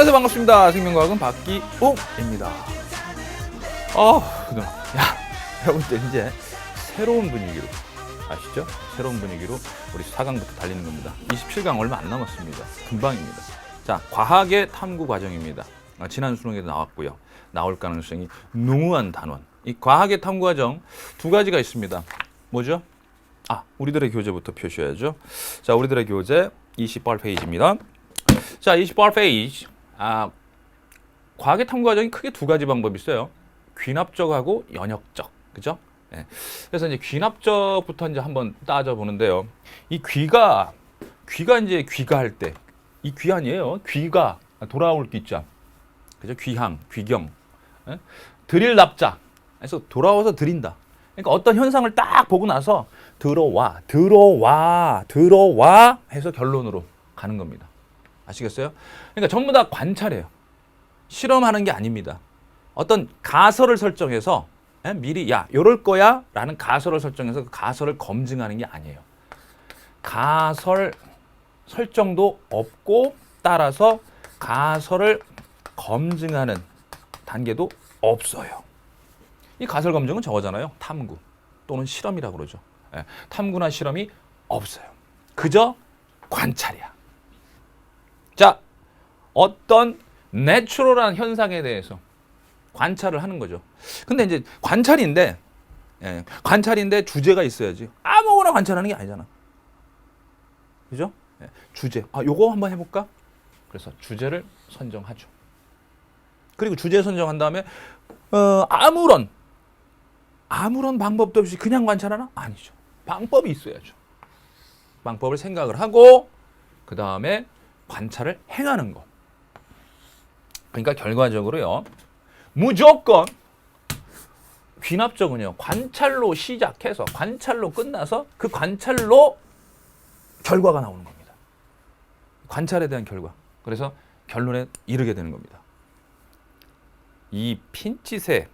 안녕하세요, 반갑습니다. 생명과학은 박기웅입니다. 여러분들 이제 새로운 분위기로 아시죠? 새로운 분위기로 우리 4강부터 달리는 겁니다. 27강 얼마 안 남았습니다. 금방입니다. 자, 과학의 탐구 과정입니다. 지난 수능에도 나왔고요. 나올 가능성이 농후한 단원. 이 과학의 탐구 과정 두 가지가 있습니다. 뭐죠? 우리들의 교재부터 표시해야죠. 자, 우리들의 교재 28페이지입니다. 자, 28페이지. 과학의 탐구 과정이 크게 두 가지 방법이 있어요. 귀납적하고 연역적. 그죠? 네. 그래서 이제 귀납적부터 이제 한번 따져보는데요. 이 귀가 이제 귀가할 때, 이 귀 아니에요. 귀가 돌아올 귀자. 그죠? 귀향, 귀경. 네? 드릴 납작. 그래서 돌아와서 드린다. 그러니까 어떤 현상을 딱 보고 나서 들어와 해서 결론으로 가는 겁니다. 아시겠어요? 그러니까 전부 다 관찰해요. 실험하는 게 아닙니다. 어떤 가설을 설정해서 미리 요럴 거야 라는 가설을 설정해서 그 가설을 검증하는 게 아니에요. 가설 설정도 없고 따라서 가설을 검증하는 단계도 없어요. 이 가설 검증은 저거잖아요. 탐구 또는 실험이라고 그러죠. 탐구나 실험이 없어요. 그저 관찰이야. 자, 어떤 내추럴한 현상에 대해서 관찰을 하는 거죠. 근데 이제 관찰인데 주제가 있어야지. 아무거나 관찰하는 게 아니잖아. 그죠? 주제. 요거 한번 해볼까? 그래서 주제를 선정하죠. 그리고 주제 선정한 다음에 아무런 방법도 없이 그냥 관찰하나? 아니죠. 방법이 있어야죠. 방법을 생각을 하고 그 다음에 관찰을 행하는 거. 그러니까 결과적으로요. 무조건 귀납적은요. 관찰로 시작해서 관찰로 끝나서 그 관찰로 결과가 나오는 겁니다. 관찰에 대한 결과. 그래서 결론에 이르게 되는 겁니다. 이 핀칫에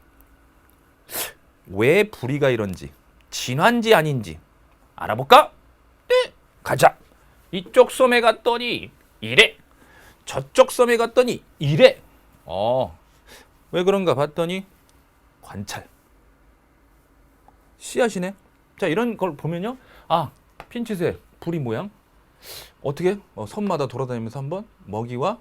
왜 부리가 이런지 진화인지 아닌지 알아볼까? 네, 가자. 이쪽 섬에 갔더니 이래. 저쪽 섬에 갔더니 이래. 왜 그런가 봤더니 관찰. 씨앗이네. 자, 이런 걸 보면요. 핀칫의 부리 모양. 어떻게? 섬마다 돌아다니면서 한번 먹이와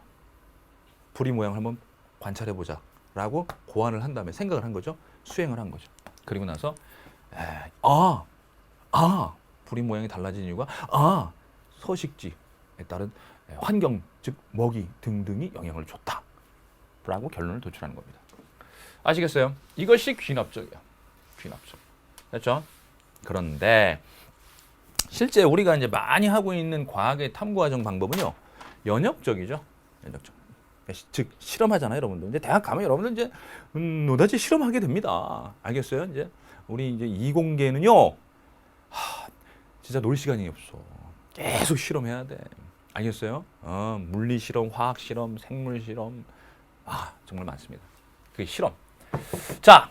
부리 모양을 한번 관찰해보자. 라고 고안을 한 다음에 생각을 한 거죠. 수행을 한 거죠. 그리고 나서 부리 모양이 달라진 이유가 서식지에 따른 환경, 즉 먹이 등등이 영향을 줬다. 라고 결론을 도출하는 겁니다. 아시겠어요? 이것이 귀납적이에요. 귀납적. 그렇죠? 그런데 실제 우리가 이제 많이 하고 있는 과학의 탐구 과정 방법은요. 연역적이죠. 연역적. 즉 실험하잖아요, 여러분들. 이제 대학 가면 여러분들 이제 노다지 실험하게 됩니다. 알겠어요? 이제 우리 이제 이공계는요. 진짜 놀 시간이 없어. 계속 실험해야 돼. 알겠어요? 물리 실험, 화학 실험, 생물 실험. 정말 많습니다. 그게 실험. 자,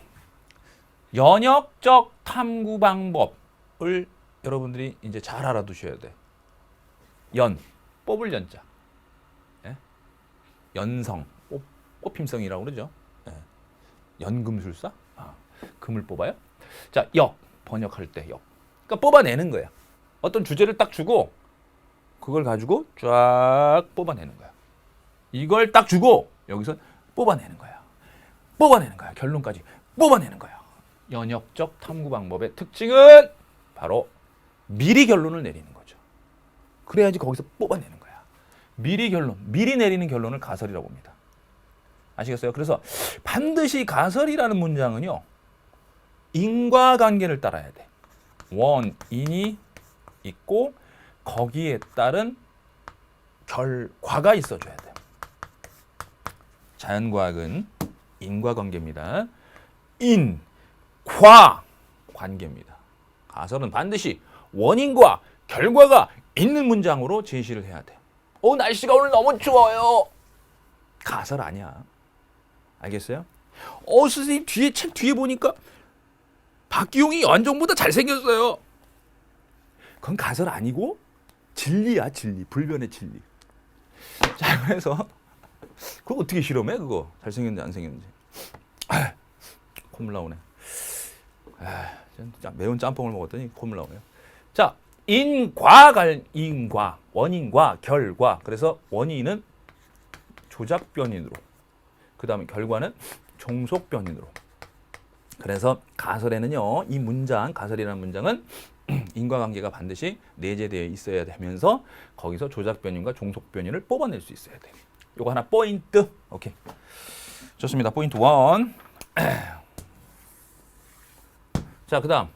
연역적 탐구 방법을 여러분들이 이제 잘 알아두셔야 돼. 뽑을 연자. 연성, 꽃힘성이라고 그러죠. 연금술사? 금을 뽑아요. 자, 번역할 때 역. 그러니까 뽑아내는 거야. 어떤 주제를 딱 주고 그걸 가지고 쫙 뽑아내는 거야. 이걸 딱 주고 여기서 뽑아내는 거야. 결론까지 뽑아내는 거야. 연역적 탐구 방법의 특징은 바로 미리 결론을 내리는 거죠. 그래야지 거기서 뽑아내는 거야. 미리 내리는 결론을 가설이라고 봅니다. 아시겠어요? 그래서 반드시 가설이라는 문장은요. 인과관계를 따라야 돼. 원인이 있고 거기에 따른 결과가 있어줘야 돼. 자연과학은 인과관계입니다. 관계입니다. 가설은 반드시 원인과 결과가 있는 문장으로 제시를 해야 돼. 날씨가 오늘 너무 추워요. 가설 아니야. 알겠어요? 선생님 책 뒤에 보니까 박기웅이 연정보다 잘생겼어요. 그건 가설 아니고 진리야, 진리. 불변의 진리. 자, 그래서 그거 어떻게 실험해 그거? 잘생겼는지 안 생겼는지. 콧물 나오네. 진짜 매운 짬뽕을 먹었더니 콧물 나오네요. 자, 인과 원인과 결과. 그래서 원인은 조작 변인으로, 그 다음에 결과는 종속 변인으로. 그래서 가설에는요, 이 문장, 가설이라는 문장은 인과관계가 반드시 내재되어 있어야 되면서 거기서 조작 변인과 종속 변인을 뽑아낼 수 있어야 돼. 요거 하나 포인트. 오케이. 좋습니다. 포인트 1. 자, 그다음.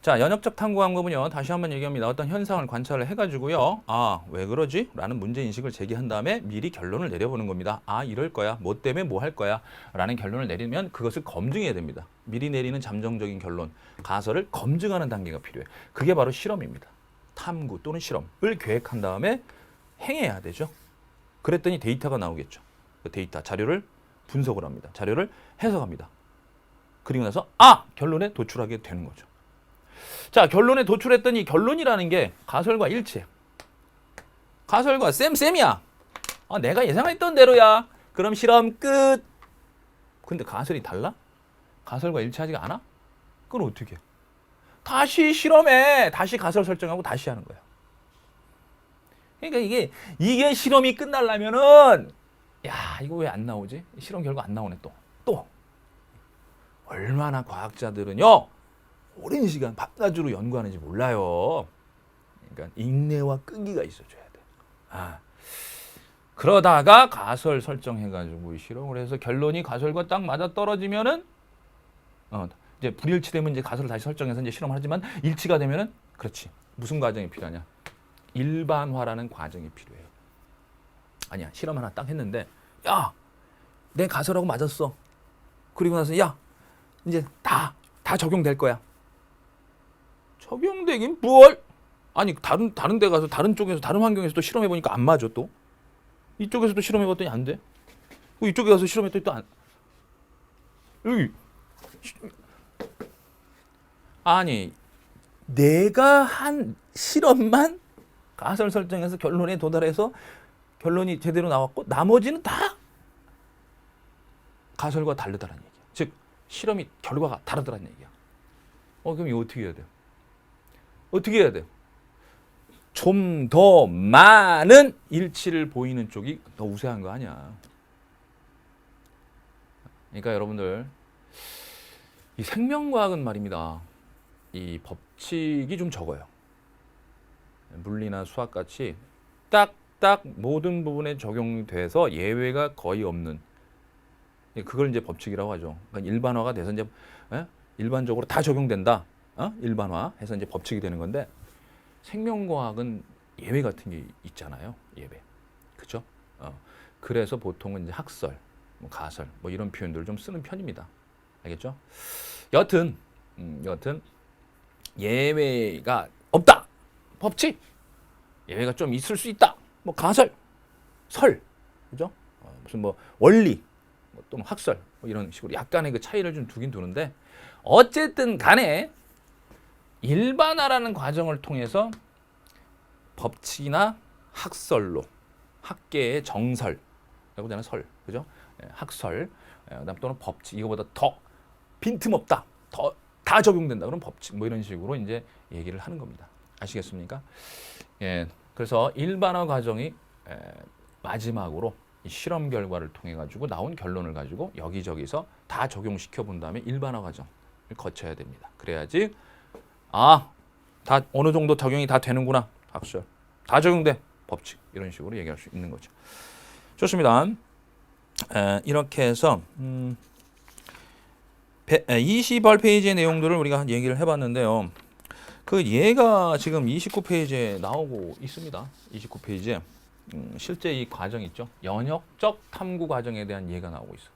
자, 연역적 탐구 방법은요. 다시 한번 얘기합니다. 어떤 현상을 관찰을 해가지고요. 아, 왜 그러지? 라는 문제인식을 제기한 다음에 미리 결론을 내려보는 겁니다. 아, 이럴 거야. 뭐 때문에 뭐 할 거야. 라는 결론을 내리면 그것을 검증해야 됩니다. 미리 내리는 잠정적인 결론, 가설을 검증하는 단계가 필요해요. 그게 바로 실험입니다. 탐구 또는 실험을 계획한 다음에 행해야 되죠. 그랬더니 데이터가 나오겠죠. 그 데이터, 자료를 분석을 합니다. 자료를 해석합니다. 그리고 나서 결론에 도출하게 되는 거죠. 자, 결론에 도출했더니 결론이라는 게 가설과 일치해. 가설과 쌤이야. 내가 예상했던 대로야. 그럼 실험 끝. 근데 가설이 달라? 가설과 일치하지가 않아? 그건 어떻게 해? 다시 실험해. 다시 가설 설정하고 다시 하는 거야. 그러니까 이게 실험이 끝나려면은 이거 왜 안 나오지? 실험 결과 안 나오네 또. 얼마나 과학자들은요. 오랜 시간 밤낮으로 연구하는지 몰라요. 그러니까 인내와 끈기가 있어줘야 돼. 그러다가 가설 설정해가지고 실험을 해서 결론이 가설과 딱 맞아 떨어지면은 이제 불일치되면 이제 가설을 다시 설정해서 이제 실험을 하지만 일치가 되면은 그렇지. 무슨 과정이 필요하냐? 일반화라는 과정이 필요해요. 아니야, 실험 하나 딱 했는데 내 가설하고 맞았어. 그리고 나서 이제 다 적용될 거야. 적용되긴 뭘? 아니 다른 데 가서 다른 쪽에서 다른 환경에서 또 실험해 보니까 안 맞아 또. 이쪽에서 또 실험해 봤더니 안 돼. 이쪽에 가서 실험했더니 또 안. 아니 내가 한 실험만 가설 설정해서 결론에 도달해서 결론이 제대로 나왔고 나머지는 다 가설과 다르다는 얘기야. 즉 실험이 결과가 다르다는 얘기야. 그럼 이거 어떻게 해야 돼? 어떻게 해야 돼? 좀 더 많은 일치를 보이는 쪽이 더 우세한 거 아니야. 그러니까 여러분들 이 생명과학은 말입니다. 이 법칙이 좀 적어요. 물리나 수학같이 딱딱 모든 부분에 적용돼서 예외가 거의 없는, 그걸 이제 법칙이라고 하죠. 그러니까 일반화가 돼서 이제 일반적으로 다 적용된다. 일반화해서 이제 법칙이 되는 건데 생명과학은 예외 같은 게 있잖아요. 예외, 그렇죠? 그래서 보통은 이제 학설, 가설 이런 표현들을 좀 쓰는 편입니다. 알겠죠? 여튼 예외가 없다. 법칙. 예외가 좀 있을 수 있다. 가설, 설, 그죠? 무슨 원리, 또는 학설 이런 식으로 약간의 그 차이를 좀 두긴 두는데 어쨌든 간에 일반화라는 과정을 통해서 법칙이나 학설로 학계의 정설이라고 하잖아요. 설, 그죠? 학설, 그다음 또는 법칙, 이거보다 더 빈틈없다, 다 적용된다. 그럼 법칙 이런 식으로 이제 얘기를 하는 겁니다. 아시겠습니까? 그래서 일반화 과정이 마지막으로 실험 결과를 통해 가지고 나온 결론을 가지고 여기저기서 다 적용시켜 본 다음에 일반화 과정을 거쳐야 됩니다. 그래야지 다 어느 정도 적용이 다 되는구나. 학설 다 적용돼. 법칙 이런 식으로 얘기할 수 있는 거죠. 좋습니다. 이렇게 해서 20페이지의 내용들을 우리가 얘기를 해봤는데요. 그 얘가 지금 29페이지에 나오고 있습니다. 29페이지에 실제 이 과정 있죠. 연역적 탐구 과정에 대한 예가 나오고 있어요.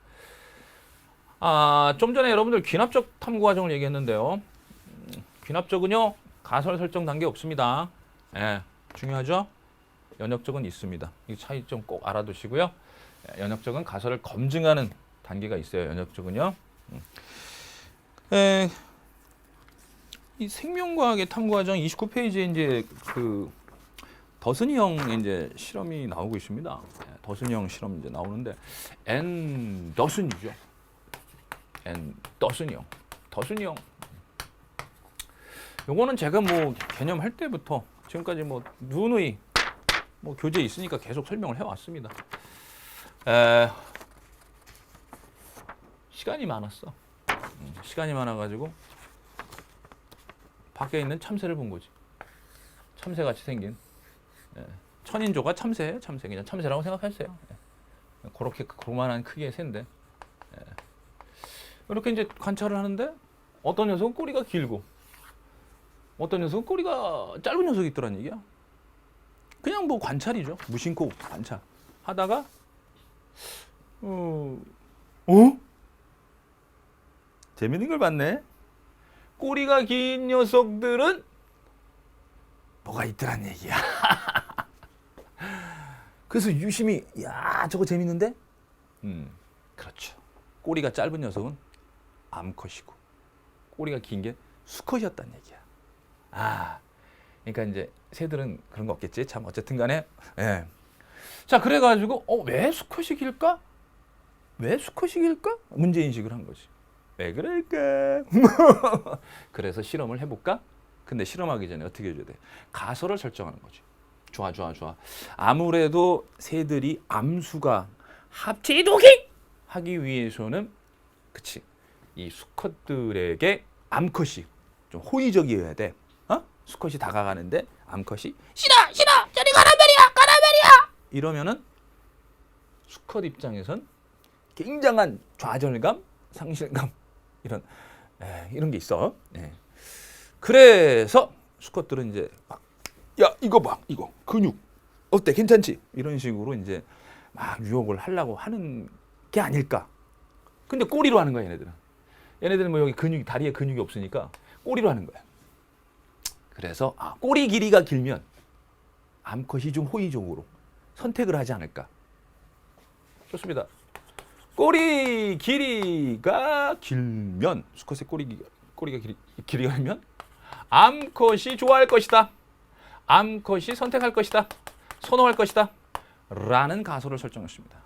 좀 전에 여러분들 귀납적 탐구 과정을 얘기했는데요. 귀납적은요. 가설 설정 단계 없습니다. 중요하죠? 연역적은 있습니다. 이 차이 좀 꼭 알아두시고요. 연역적은 가설을 검증하는 단계가 있어요. 연역적은요. 이 생명과학의 탐구 과정 29페이지에 이제 그 더슨이 형의 이제 실험이 나오고 있습니다. 더슨이 형 실험 이제 나오는데 앤더슨이죠. 앤더슨이 형. 더슨이 형. 요거는 제가 뭐 개념할 때부터 지금까지 뭐 누누이 뭐 교재에 있으니까 계속 설명을 해왔습니다. 시간이 많았어. 시간이 많아가지고 밖에 있는 참새를 본 거지. 참새같이 생긴. 천인조가 참새예요. 참새. 그냥 참새라고 생각하세요. 그렇게 그만한 크기의 새인데 이렇게 이제 관찰을 하는데 어떤 녀석은 꼬리가 길고 어떤 녀석은 꼬리가 짧은 녀석이 있더란 얘기야. 그냥 뭐 관찰이죠. 무심코 관찰 하다가 재밌는 걸 봤네. 꼬리가 긴 녀석들은 뭐가 있더란 얘기야. 그래서 유심히 야 저거 재밌는데? 그렇죠. 꼬리가 짧은 녀석은 암컷이고 꼬리가 긴 게 수컷이었단 얘기야. 그러니까 이제 새들은 그런 거 없겠지. 참 어쨌든 간에 자 그래가지고 왜 수컷이 길까? 왜 수컷이 길까? 문제인식을 한 거지. 왜 그럴까? 그래서 실험을 해볼까? 근데 실험하기 전에 어떻게 해줘야 돼? 가설을 설정하는 거지. 좋아. 아무래도 새들이 암수가 합체 이동이 하기 위해서는 그치 이 수컷들에게 암컷이 좀 호의적이어야 돼. 수컷이 다가가는데 암컷이 싫어 저리 가라 말이야 이러면은 수컷 입장에선 굉장한 좌절감, 상실감 이런 게 있어. 그래서 수컷들은 이제 막, 야 이거 봐 이거 근육 어때 괜찮지 이런 식으로 이제 막 유혹을 하려고 하는 게 아닐까. 근데 꼬리로 하는 거야 얘네들은 뭐 여기 근육이 다리에 근육이 없으니까 꼬리로 하는 거야. 그래서 꼬리 길이가 길면 암컷이 좀 호의적으로 선택을 하지 않을까. 좋습니다. 꼬리 길이가 길면 수컷의 꼬리가 길이가 길면 암컷이 좋아할 것이다. 암컷이 선택할 것이다. 선호할 것이다. 라는 가설을 설정했습니다.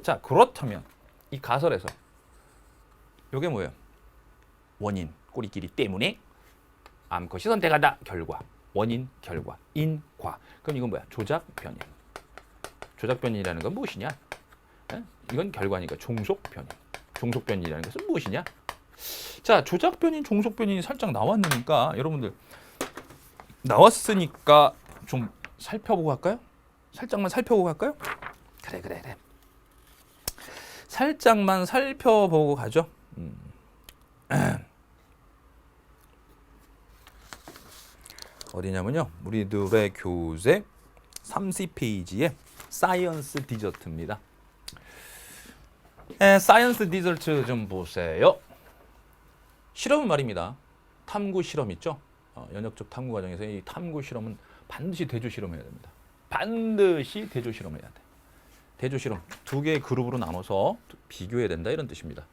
자 그렇다면 이 가설에서 이게 뭐예요? 원인 꼬리 길이 때문에 암컷이 선택한다. 결과 원인 결과 인과. 그럼 이건 뭐야? 조작 변이. 조작 변이라는 건 무엇이냐? 이건 결과니까 종속 변이. 종속 변이라는 것은 무엇이냐? 자 조작 변이 종속 변이 살짝 나왔으니까 여러분들 나왔으니까 좀 살펴보고 갈까요? 살짝만 살펴보고 갈까요? 그래. 살짝만 살펴보고 가죠. 어디냐면요. 우리들의 교재 30페이지에 사이언스 디저트입니다. 사이언스 디저트 좀 보세요. 실험은 말입니다. 탐구 실험 있죠? 연역적 탐구 과정에서 이 탐구 실험은 반드시 대조 실험해야 됩니다. 반드시 대조 실험해야 돼. 대조 실험 두 개의 그룹으로 나눠서 비교해야 된다 이런 뜻입니다.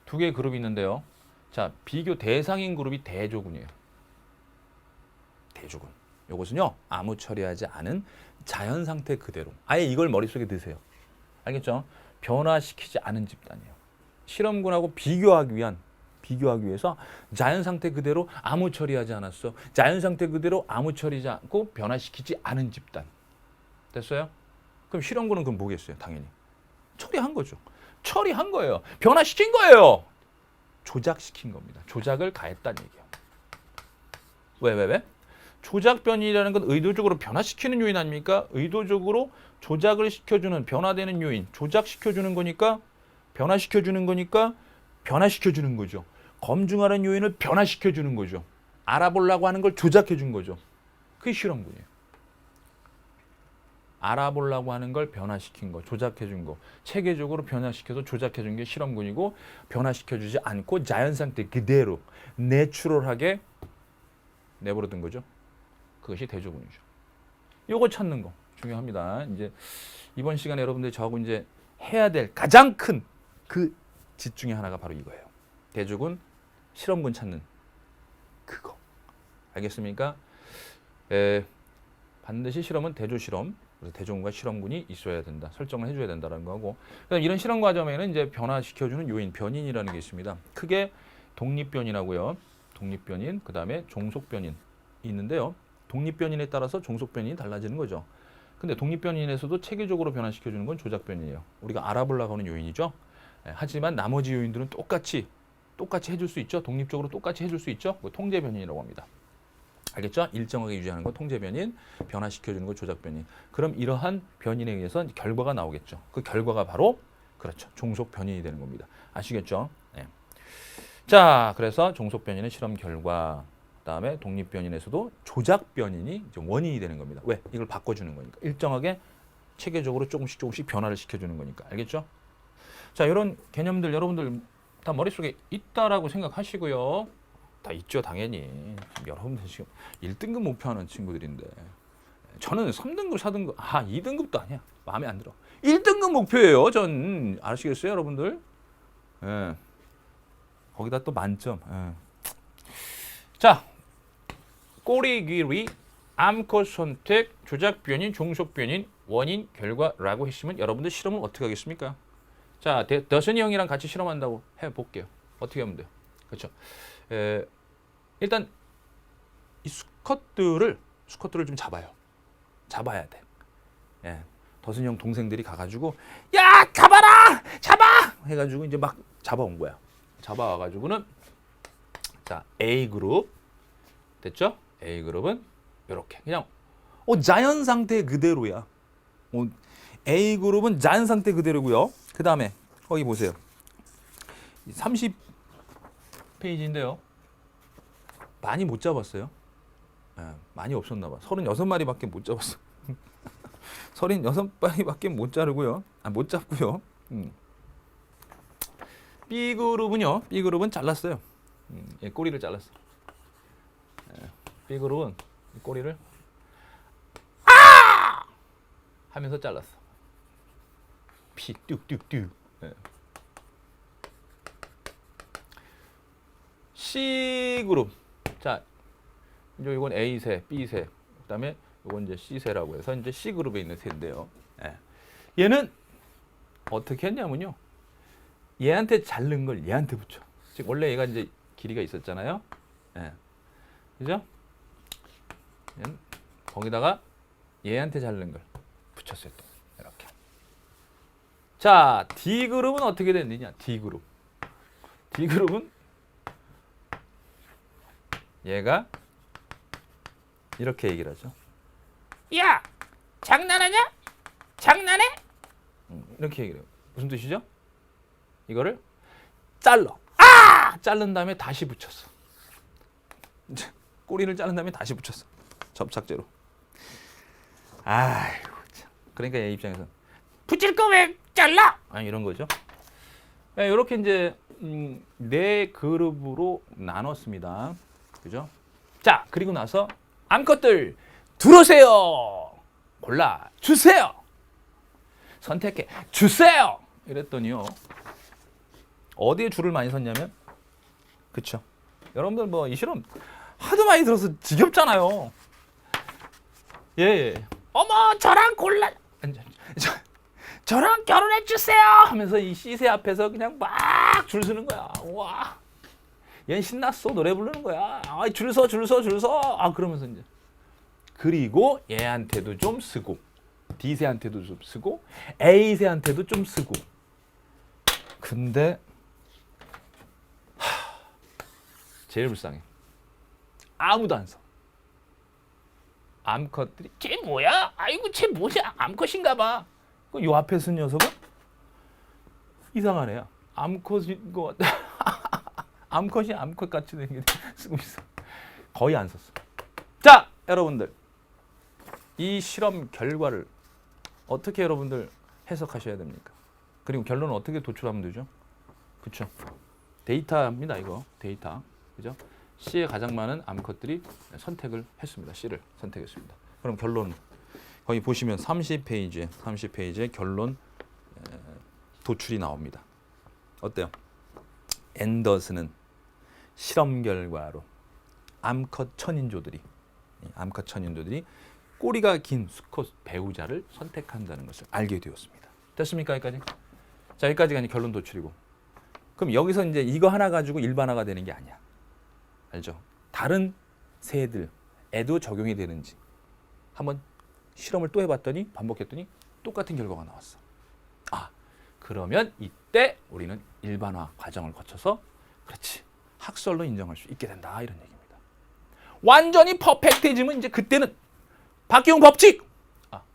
두 개의 그룹이 있는데요. 자 비교 대상인 그룹이 대조군이에요. 대조군. 이것은요 아무 처리하지 않은 자연 상태 그대로. 아예 이걸 머릿속에 드세요. 알겠죠? 변화시키지 않은 집단이에요. 실험군하고 비교하기 위해서 자연 상태 그대로 아무 처리하지 않았어. 자연 상태 그대로 아무 처리하지 않고 변화시키지 않은 집단. 됐어요? 그럼 실험군은 그럼 뭐겠어요? 당연히 처리한 거죠. 처리한 거예요. 변화시킨 거예요. 조작시킨 겁니다. 조작을 가했다는 얘기예요. 왜? 조작 변이라는 건 의도적으로 변화시키는 요인 아닙니까? 의도적으로 조작을 시켜주는 변화되는 요인, 조작시켜주는 거니까 변화시켜주는 거죠. 검증하는 요인을 변화시켜주는 거죠. 알아보려고 하는 걸 조작해준 거죠. 그게 실험군이에요. 알아보려고 하는 걸 변화시킨 거, 조작해준 거, 체계적으로 변화시켜서 조작해준 게 실험군이고 변화시켜주지 않고 자연 상태 그대로 내추럴하게 내버려둔 거죠. 그것이 대조군이죠. 요거 찾는 거 중요합니다. 이제 이번 시간에 여러분들이 저하고 이제 해야 될 가장 큰 그 짓 중에 하나가 바로 이거예요. 대조군, 실험군 찾는 그거. 알겠습니까? 반드시 실험은 대조 실험, 그래서 대조군과 실험군이 있어야 된다. 설정을 해줘야 된다는 거고. 그다음 이런 실험 과정에는 이제 변화시켜주는 요인, 변인이라는 게 있습니다. 크게 독립변인하고요, 독립변인, 그다음에 종속변인 있는데요. 독립변인에 따라서 종속변인이 달라지는 거죠. 근데 독립변인에서도 체계적으로 변화시켜주는 건 조작변이에요. 우리가 알아보려고 하는 요인이죠. 하지만 나머지 요인들은 똑같이 해줄 수 있죠. 독립적으로 똑같이 해줄 수 있죠. 통제변인이라고 합니다. 알겠죠? 일정하게 유지하는 거 통제변인, 변화시켜주는 거 조작변인. 그럼 이러한 변인에 의해서 결과가 나오겠죠. 그 결과가 바로 그렇죠. 종속변인이 되는 겁니다. 아시겠죠? 네. 자, 그래서 종속변인의 실험 결과, 그다음에 독립변인에서도 조작변인이 이제 원인이 되는 겁니다. 왜? 이걸 바꿔주는 거니까. 일정하게 체계적으로 조금씩 변화를 시켜주는 거니까. 알겠죠? 자, 이런 개념들 여러분들 다 머릿속에 있다라고 생각하시고요. 다 있죠, 당연히. 여러분들 지금 1등급 목표하는 친구들인데 저는 3등급, 4등급, 2등급도 아니야. 마음에 안 들어. 1등급 목표예요, 전. 아시겠어요, 여러분들? 예. 거기다 또 만점. 예. 자, 꼬리 길이, 암컷 선택, 조작 변인, 종속 변인, 원인, 결과라고 했으면 여러분들 실험은 어떻게 하겠습니까? 자, 더슨이 형이랑 같이 실험한다고 해볼게요. 어떻게 하면 돼요? 그렇죠? 일단 이 수컷들을 좀 잡아야 돼. 예. 더슨이 형 동생들이 가가지고 야, 잡아 해가지고 이제 막 잡아온 거야. 잡아와가지고는 자, A 그룹 됐죠? A 그룹은 이렇게 그냥 자연 상태 그대로야. A 그룹은 자연 상태 그대로고요. 그 다음에 거기 보세요. 30페이지인데요. 많이 못 잡았어요. 많이 없었나 봐. 36마리밖에 못 잡았어. 36마리밖에 못 자르고요. 못 잡고요. B 그룹은 잘랐어요. 꼬리를 잘랐어. B 그룹은 꼬리를 하면서 잘랐어. 피 뚝뚝뚝. C 그룹. 자, 이제 이건 A 새, B 새, 그다음에 이건 이제 C 새라고 해서 이제 C 그룹에 있는 새인데요. 얘는 어떻게 했냐면요. 얘한테 자른 걸 얘한테 붙여. 즉 원래 얘가 이제 길이가 있었잖아요. 그죠? 얘는 거기다가 얘한테 자른 걸 붙였어요. 또 이렇게. 자, D 그룹은 어떻게 됐느냐? D 그룹은 얘가 이렇게 얘기를 하죠. 야, 장난하냐? 장난해? 이렇게 얘기를 해요. 무슨 뜻이죠? 이거를 자른 다음에 다시 붙였어. 꼬리를 자른 다음에 다시 붙였어. 접착제로. 아이고 참. 그러니까 얘 입장에서 붙일 거 왜 잘라? 이런 거죠. 이렇게 이제 네 그룹으로 나눴습니다. 그죠? 자, 그리고 나서 암컷들 들어오세요. 골라 주세요. 선택해 주세요. 이랬더니요. 어디에 줄을 많이 섰냐면, 그쵸? 여러분들 뭐 이 실험 하도 많이 들어서 지겹잖아요. 예. 어머, 저랑 저랑 결혼해 주세요 하면서 이 C세 앞에서 그냥 막 줄 서는 거야. 와, 얘는 신났어. 노래 부르는 거야. 줄 서. 그러면서 이제 그리고 얘한테도 좀 쓰고 D세한테도 좀 쓰고 A세한테도 좀 쓰고. 근데 제일 불쌍해. 아무도 안 써. 암컷들이 쟤 뭐야? 아이고 쟤 뭐야? 암컷인가 봐. 요 앞에 쓴 녀석은 이상한 애야. 암컷인 것 같아. 암컷이 암컷 같이 쓰고 있어. 거의 안 썼어. 자, 여러분들 이 실험 결과를 어떻게 여러분들 해석하셔야 됩니까? 그리고 결론은 어떻게 도출하면 되죠? 그렇죠? 데이터입니다. 이거 데이터. 그죠? C에 가장 많은 암컷들이 선택을 했습니다. C를 선택했습니다. 그럼 결론 거기 보시면 30페이지에 결론 도출이 나옵니다. 어때요? 앤더슨은 실험 결과로 암컷 천인조들이 꼬리가 긴 수컷 배우자를 선택한다는 것을 알게 되었습니다. 됐습니까? 여기까지? 자, 여기까지가 이제 결론 도출이고. 그럼 여기서 이제 이거 하나 가지고 일반화가 되는 게 아니야. 알죠? 다른 새들에도 적용이 되는지 한번 실험을 또 해봤더니 반복했더니 똑같은 결과가 나왔어. 아, 그러면 이때 우리는 일반화 과정을 거쳐서 그렇지 학설로 인정할 수 있게 된다 이런 얘기입니다. 완전히 퍼펙트해지면 이제 그때는 박기용 법칙,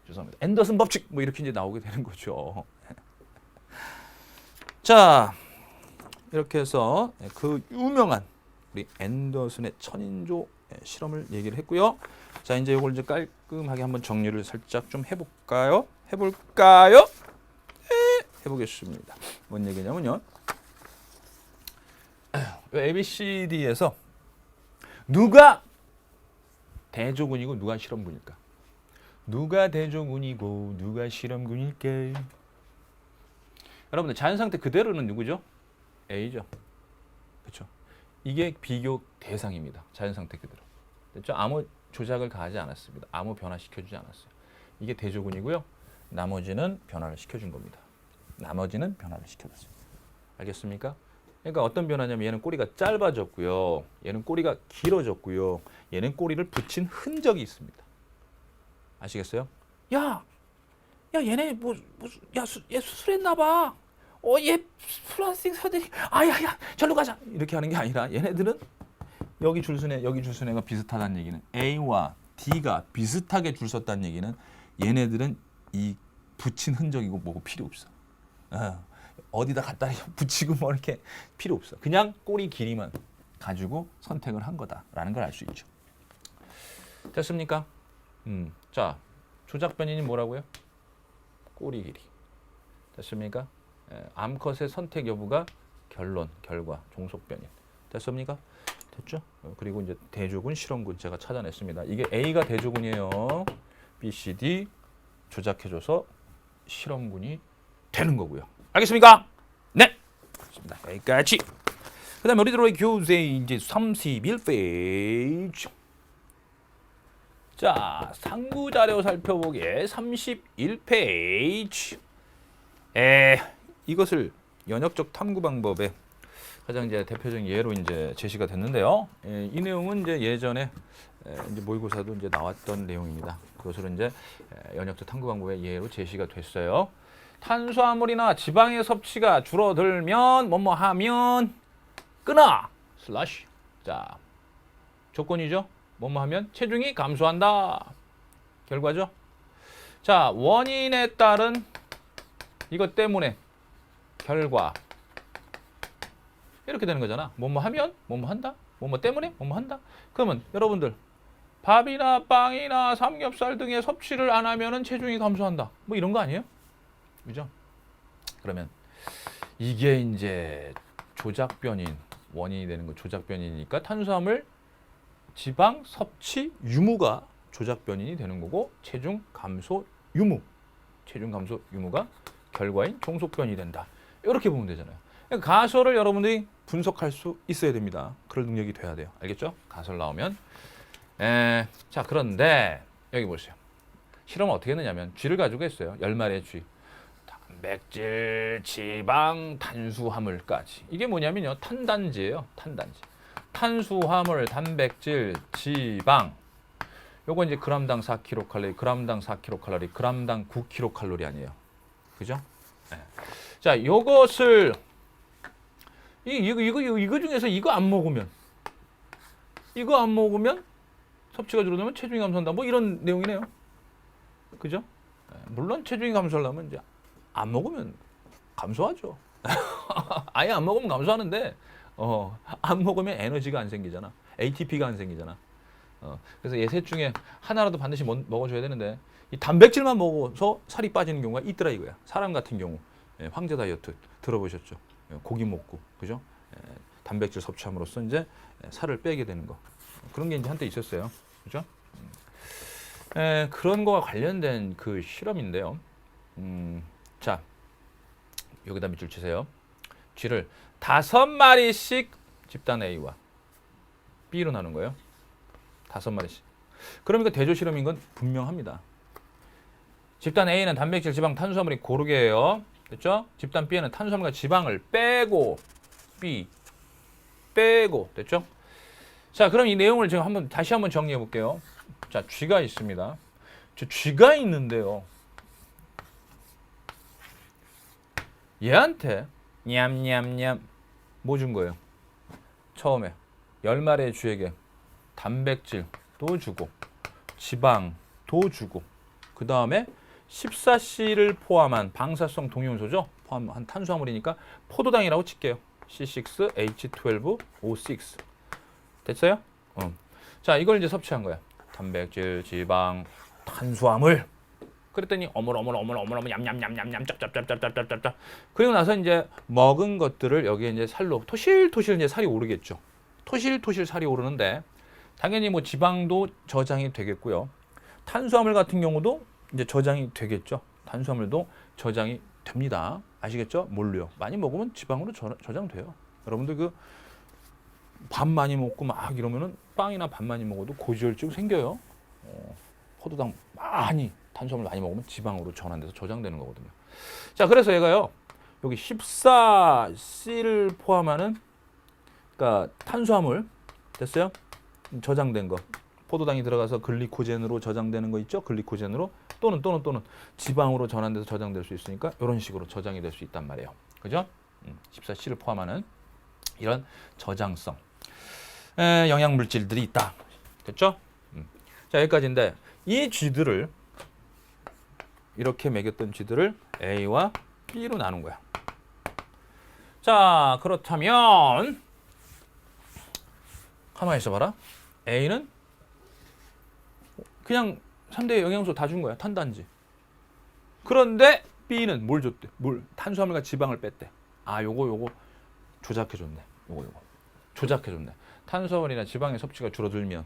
죄송합니다. 앤더슨 법칙 뭐 이렇게 이제 나오게 되는 거죠. 자, 이렇게 해서 그 유명한 우리 앤더슨의 천인조 실험을 얘기를 했고요. 자, 이제 이걸 이제 깔끔하게 한번 정리를 살짝 좀 해볼까요? 네, 해보겠습니다. 뭔 얘기냐면요. ABCD에서 누가 대조군이고 누가 실험군일까? 누가 대조군이고 누가 실험군일까? 여러분들 자연 상태 그대로는 누구죠? A죠. 그렇죠? 이게 비교 대상입니다. 자연 상태 그대로. 됐죠? 아무 조작을 가하지 않았습니다. 아무 변화시켜주지 않았어요. 이게 대조군이고요. 나머지는 변화를 시켜준 겁니다. 나머지는 변화를 시켜줬어요. 알겠습니까? 그러니까 어떤 변화냐면 얘는 꼬리가 짧아졌고요. 얘는 꼬리가 길어졌고요. 얘는 꼬리를 붙인 흔적이 있습니다. 아시겠어요? 야, 얘네 얘 수술했나 봐. 얘 플라스틱 서들이, 야, 절로 가자. 이렇게 하는 게 아니라 얘네들은 여기 줄순애가 비슷하다는 얘기는 A와 D가 비슷하게 줄 섰다는 얘기는 얘네들은 이 붙인 흔적이고 뭐고 필요 없어. 어디다 갖다 붙이고 뭐 이렇게 필요 없어. 그냥 꼬리 길이만 가지고 선택을 한 거다라는 걸 알 수 있죠. 됐습니까? 자, 조작 변이는 뭐라고요? 꼬리 길이. 됐습니까? 암컷의 선택 여부가 결과, 종속 변이. 됐습니까? 됐죠? 그리고 이제 대조군, 실험군 제가 찾아냈습니다. 이게 A가 대조군이에요. B, C, D 조작해줘서 실험군이 되는 거고요. 알겠습니까? 네. 좋습니다. 여기까지. 그다음에 우리들의 교재 이제 31페이지. 자, 상부 자료 살펴보기 31페이지. 이것을 연역적 탐구 방법의 가장 이제 대표적인 예로 이제 제시가 됐는데요. 이 내용은 이제 예전에 이제 모의고사도 이제 나왔던 내용입니다. 그것을 이제 연역적 탐구 방법의 예로 제시가 됐어요. 탄수화물이나 지방의 섭취가 줄어들면 뭐뭐 하면 끊어 슬래시. 자, 조건이죠. 뭐뭐 하면 체중이 감소한다. 결과죠. 자, 원인에 따른 이것 때문에 결과 이렇게 되는 거잖아. 뭐뭐 하면 뭐뭐 한다. 뭐뭐 때문에 뭐뭐 한다. 그러면 여러분들 밥이나 빵이나 삼겹살 등의 섭취를 안 하면은 체중이 감소한다. 뭐 이런 거 아니에요? 그죠? 그러면 이게 이제 조작 변인 원인이 되는 거 조작 변이니까 탄수화물 지방 섭취 유무가 조작 변인이 되는 거고 체중 감소 유무가 결과인 종속 변이 된다. 이렇게 보면 되잖아요. 그러니까 가설을 여러분들이 분석할 수 있어야 됩니다. 그럴 능력이 돼야 돼요. 알겠죠? 가설 나오면. 자, 그런데 여기 보세요. 실험을 어떻게 했느냐면 쥐를 가지고 했어요. 10마리의 쥐. 단백질, 지방, 탄수화물까지. 이게 뭐냐면요. 탄단지예요. 탄단지. 탄수화물, 단백질, 지방. 요거 이제 그람당 4kcal, 그람당 4kcal, 그람당 9kcal 아니에요. 그죠? 네. 자, 요것을 이거 중에서 이거 안 먹으면 섭취가 줄어들면 체중이 감소한다. 뭐 이런 내용이네요. 그죠? 네. 물론 체중이 감소하려면 이제 안 먹으면 감소하죠. 아예 안 먹으면 감소하는데 안 먹으면 에너지가 안 생기잖아. ATP가 안 생기잖아. 그래서 얘 셋 중에 하나라도 반드시 먹어줘야 되는데 이 단백질만 먹어서 살이 빠지는 경우가 있더라 이거야. 사람 같은 경우 황제 다이어트 들어보셨죠? 고기 먹고 그죠? 단백질 섭취함으로써 이제 살을 빼게 되는 거 그런 게 이제 한때 있었어요. 그죠? 그런 거와 관련된 그 실험인데요. 자, 여기다 밑줄 치세요. 쥐를 5마리씩 집단 A와 B로 나눈 거예요. 5마리씩. 그러니까 대조 실험인 건 분명합니다. 집단 A는 단백질, 지방, 탄수화물이 고르게예요. 됐죠? 집단 B에는 탄수화물과 지방을 빼고 B 빼고 됐죠? 자, 그럼 이 내용을 제가 다시 한번 정리해 볼게요. 자, 쥐가 있습니다. 쥐가 있는데요. 얘한테 냠냠냠 뭐 준 거예요? 처음에 10마리의 쥐에게 단백질도 주고 지방도 주고 그 다음에 14C를 포함한 방사성 동위원소죠. 포함한 탄수화물이니까 포도당이라고 칠게요. C6H12O6 됐어요? 자, 이걸 이제 섭취한 거야. 단백질, 지방, 탄수화물. 그랬더니 어머러머러머러머러 냠냠냠냠냠 짭짭짭짭짭짭짭. 그리고 나서 이제 먹은 것들을 여기에 이제 살로 토실토실 이제 살이 오르겠죠. 토실토실 살이 오르는데 당연히 뭐 지방도 저장이 되겠고요. 탄수화물 같은 경우도 이제 저장이 되겠죠. 탄수화물도 저장이 됩니다. 아시겠죠? 뭘로요? 많이 먹으면 지방으로 저장돼요. 여러분들 그 밥 많이 먹고 막 이러면은 빵이나 밥 많이 먹어도 고지혈증 생겨요. 포도당 많이 탄수화물 많이 먹으면 지방으로 전환돼서 저장되는 거거든요. 자, 그래서 얘가요. 여기 14C를 포함하는 그러니까 탄수화물 됐어요? 저장된 거. 포도당이 들어가서 글리코젠으로 저장되는 거 있죠? 글리코젠으로 또는 지방으로 전환돼서 저장될 수 있으니까 이런 식으로 저장이 될 수 있단 말이에요. 그죠? 14C를 포함하는 이런 저장성 영양 물질들이 있다. 됐죠? 자, 여기까지인데 이 쥐들을 이렇게 먹였던 쥐들을 A와 B로 나눈 거야. 자, 그렇다면 가만히 있어봐라. A는 그냥 3대 영양소 다 준 거야. 탄단지. 그런데 B는 뭘 줬대? 탄수화물과 지방을 뺐대. 아, 요거 조작해줬네. 요거 조작해줬네. 탄수화물이나 지방의 섭취가 줄어들면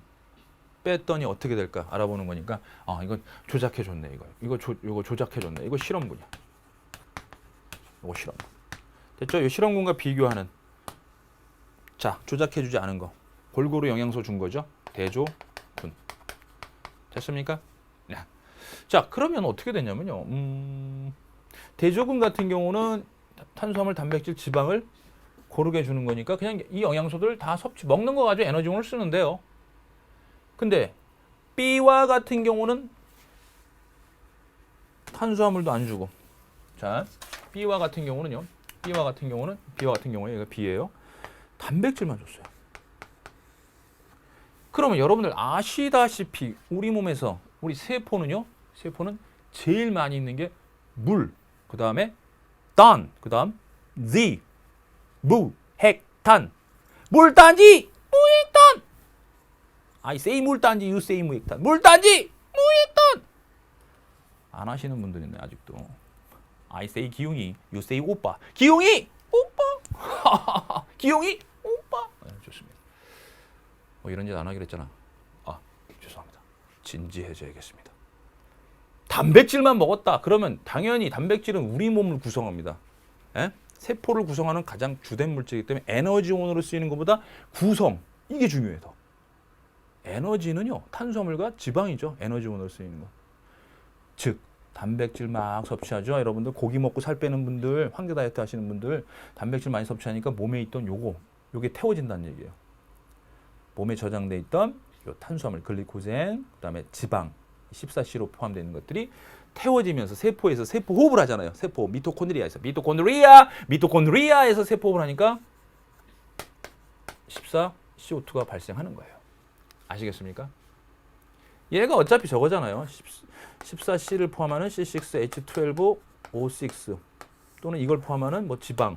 뺐더니 어떻게 될까 알아보는 거니까 이거 조작해줬네. 이거 조작해줬네. 이거 실험군이야. 이거 실험. 됐죠? 이 실험군과 비교하는 자, 조작해주지 않은 거 골고루 영양소 준 거죠. 대조군. 됐습니까? 네. 자, 그러면 어떻게 되냐면요. 대조군 같은 경우는 탄수화물, 단백질, 지방을 고르게 주는 거니까 그냥 이 영양소들을 다 먹는 거 가지고 에너지원을 쓰는데요. 근데 B와 같은 경우는 탄수화물도 안 주고 자, B와 같은 경우는요. B와 같은 경우에 얘가 B예요. 단백질만 줬어요. 그러면 여러분들 아시다시피 우리 몸에서 우리 세포는 제일 많이 있는 게 물, 그 다음에 단, 그 다음 Z, 무, 핵, 탄. 물단지, 무핵탄. I say 물단지, you say 무핵탄. 물단지, 무핵탄. 안 하시는 분들 있네 아직도. I say 기용이, you say 오빠. 기용이, 오빠. 기용이, 오빠. 네, 좋습니다. 이런 짓 안 하기로 했잖아. 죄송합니다. 진지해져야겠습니다. 단백질만 먹었다. 그러면 당연히 단백질은 우리 몸을 구성합니다. 에? 세포를 구성하는 가장 주된 물질이기 때문에 에너지원으로 쓰이는 것보다 구성, 이게 중요해요. 더. 에너지는요. 탄수화물과 지방이죠. 에너지원으로 쓰이는 거. 즉 단백질 막 섭취하죠. 여러분들 고기 먹고 살 빼는 분들, 황제 다이어트 하시는 분들 단백질 많이 섭취하니까 몸에 있던 요게 태워진다는 얘기예요. 몸에 저장돼 있던 요 탄수화물, 글리코젠, 그다음에 지방, 14C로 포함되어 있는 것들이 태워지면서 세포에서 세포 호흡을 하잖아요. 세포 미토콘드리아에서 미토콘드리아에서 세포 호흡을 하니까 14CO2가 발생하는 거예요. 아시겠습니까? 얘가 어차피 저거잖아요. 14C를 포함하는 C6H12O6 또는 이걸 포함하는 뭐 지방,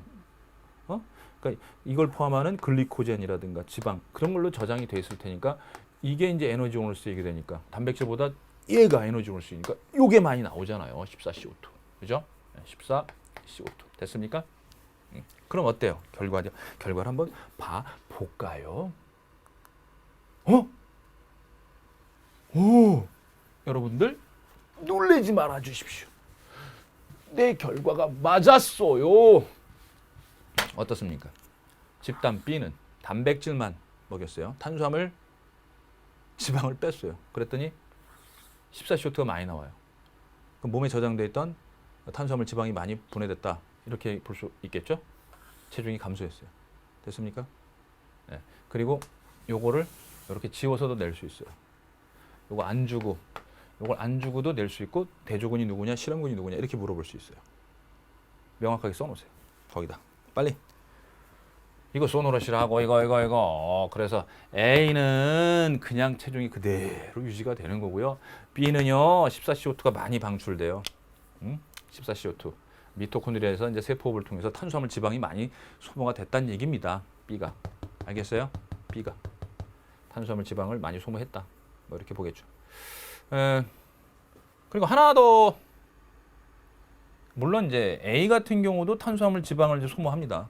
그러니까 이걸 포함하는 글리코젠이라든가 지방 그런 걸로 저장이 돼 있을 테니까 이게 이제 에너지원으로 쓰이게 되니까 단백질보다 얘가 에너지원으로 쓰이니까 요게 많이 나오잖아요. 14CO2. 그죠? 14CO2. 됐습니까? 그럼 어때요? 결과를 한번 볼까요? 여러분들 놀라지 말아 주십시오. 내 결과가 맞았어요. 어떻습니까? 집단 B는 단백질만 먹였어요. 탄수화물, 지방을 뺐어요. 그랬더니 14CO2가 많이 나와요. 그럼 몸에 저장돼 있던 탄수화물 지방이 많이 분해됐다. 이렇게 볼 수 있겠죠? 체중이 감소했어요. 됐습니까? 네. 그리고 요거를 이렇게 지워서도 낼 수 있어요. 요거 안 주고, 요걸 안 주고도 낼 수 있고, 대조군이 누구냐, 실험군이 누구냐 이렇게 물어볼 수 있어요. 명확하게 써놓으세요. 거기다 빨리. 이거 써놓으시라고 이거. 그래서 A는 그냥 체중이 그대로 유지가 되는 거고요. B는요 14CO2가 많이 방출돼요. 14CO2. 미토콘드리아에서 이제 세포호흡을 통해서 탄수화물 지방이 많이 소모가 됐다는 얘기입니다. B가. 알겠어요? B가. 탄수화물 지방을 많이 소모했다. 뭐 이렇게 보겠죠. 그리고 하나 더. 물론 이제 A 같은 경우도 탄수화물 지방을 이제 소모합니다.